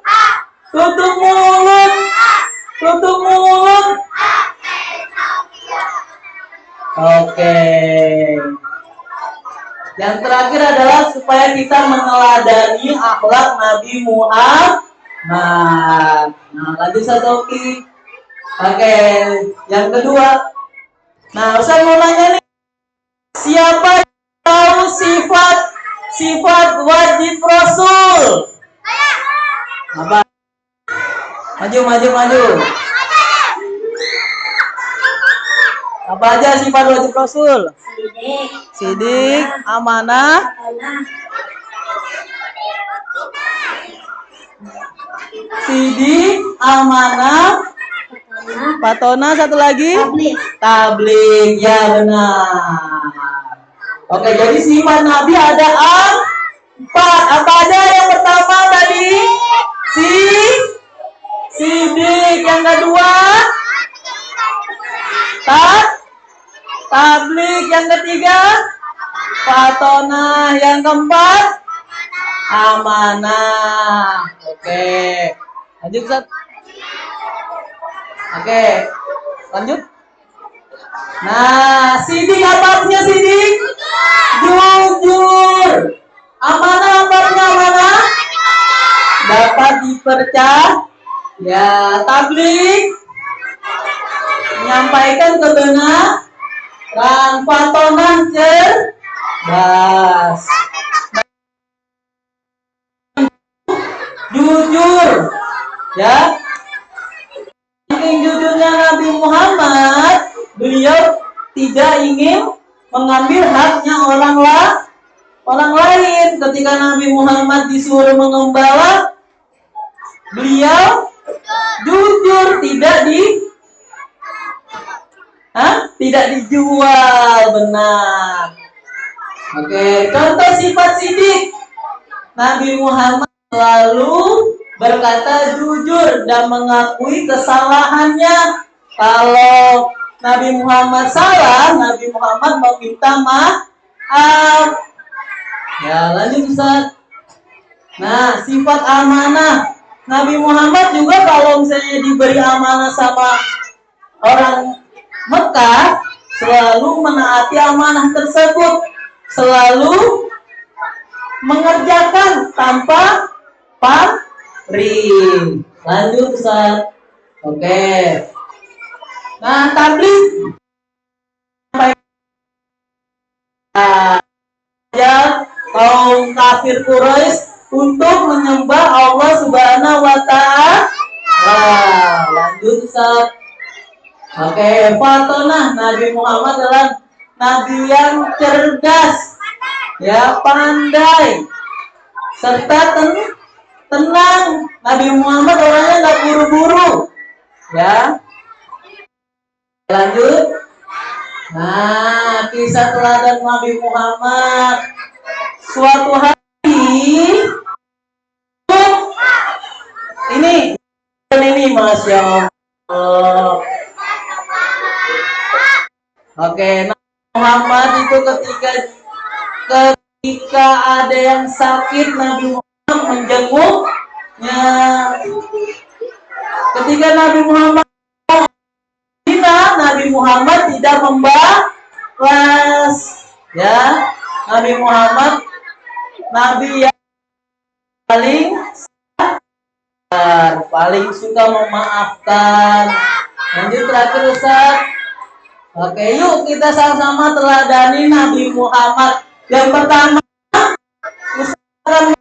Oke. Yang terakhir adalah supaya kita meneladani akhlak Nabi Muhammad. Nah, lanjut Sazoki. Oke, yang kedua. Nah, saya mau nanya nih, siapa yang tahu sifat wajib Rasul? Apa? Maju. Apa aja sifat wajib Rasul? Sidik, amanah, patona, satu lagi tabligh. Ya benar. Oke, jadi sifat Nabi ada 4. Apa aja? Yang pertama tadi sidik, yang kedua tabligh, yang ketiga patona, yang keempat amanah. Oke, lanjut Ustaz. Oke, lanjut. Nah, sidik apa artinya sidik? Jujur. Amanah apa artinya amanah? Dapat dipercaya. Ya, tabligh, menyampaikan kebenaran. Patona, cerdas. Jujur. Ya. Muhammad, beliau tidak ingin mengambil haknya orang lain. Ketika Nabi Muhammad disuruh mengembala, beliau jujur, tidak dijual, benar. Oke, contoh sifat sidik. Nabi Muhammad selalu berkata jujur dan mengakui kesalahannya. Kalau Nabi Muhammad salah, Nabi Muhammad meminta maaf. Ya, lanjut Ustaz. Nah, sifat amanah. Nabi Muhammad juga kalau misalnya diberi amanah sama orang Mekah, selalu menaati amanah tersebut, selalu mengerjakan tanpa pamrih. Lanjut Ustaz. Oke. Nah, tabligh ya kaum kafir Quraisy untuk menyembah Allah Subhanahu wa Ta'ala. Lanjut Ustaz. Oke, Fatonah, Nabi Muhammad adalah nabi yang cerdas, ya, pandai, serta tenang. Nabi Muhammad orangnya nggak buru-buru, ya. Lanjut. Nah, kisah teladan Nabi Muhammad. Suatu hari, ini Masya Allah. Oke, Nabi Muhammad itu ketika ada yang sakit, Nabi Muhammad menjenguknya. Ketika Nabi Muhammad tidak membalas, ya. Nabi Muhammad nabi yang paling suka memaafkan. Lanjut terakhir Ustaz. Oke, yuk kita sama-sama teladani Nabi Muhammad. Yang pertama, Ustaz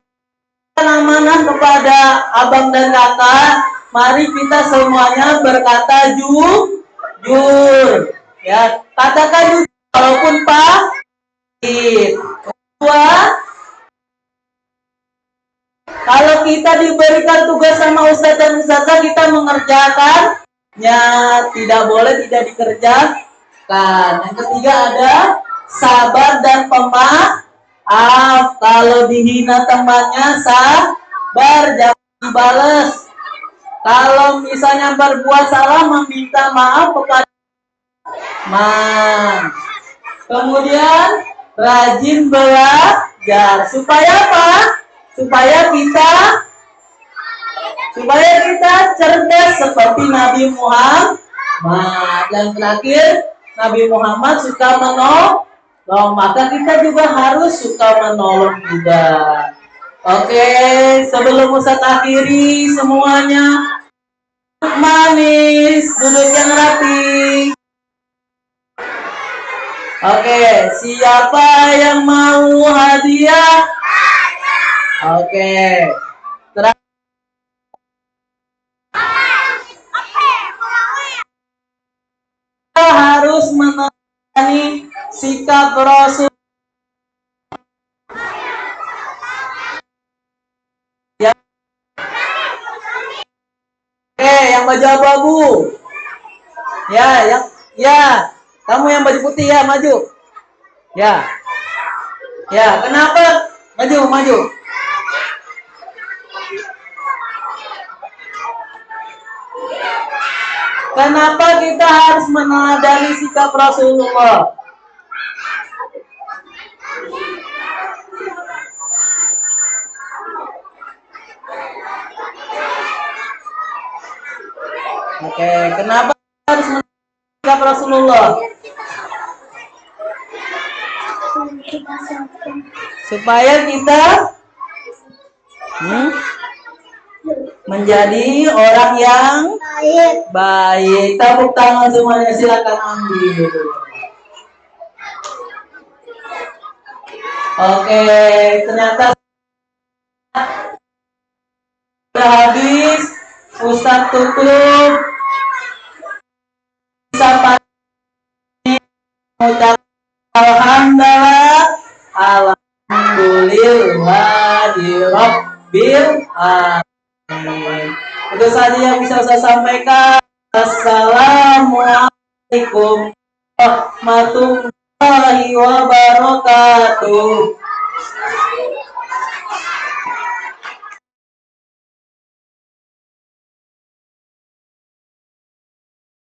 akan amanah kepada abang dan kakak. Mari kita semuanya berkata jujur, ya. Katakan jujur walaupun pahit. Kedua, kalau kita diberikan tugas sama Ustaz dan Ustazah, kita mengerjakannya, tidak boleh tidak dikerjakan. Yang ketiga ada sabar dan pemaaf. Kalau dihina temannya, sabar, jangan dibales. Kalau misalnya berbuat salah, meminta maaf kepada teman. Kemudian rajin belajar. Supaya apa? Supaya kita cerdas seperti Nabi Muhammad. Dan terakhir, Nabi Muhammad suka menolong, maka kita juga harus suka menolong juga. Oke, sebelum Ustaz akhiri semuanya, manis, duduk yang rapi. Oke, siapa yang mau hadiah? Oke. Kita harus menemani sikap Rasul. Ya. Oke, yang baju abu-abu. Ya. Kamu yang baju putih ya, maju. Ya. Kenapa? Maju. Kenapa kita harus meneladani sikap Rasulullah? Oke, kenapa harus meneladani sikap Rasulullah? Supaya kita menjadi orang yang baik. Tepuk tangan semuanya, silakan ambil. Oke, ternyata sudah habis. Ustaz tutup. ucapan ucap alhamdulillahi rabbil alamin. Itu saja yang bisa saya sampaikan. Assalamualaikum warahmatullahi wabarakatuh.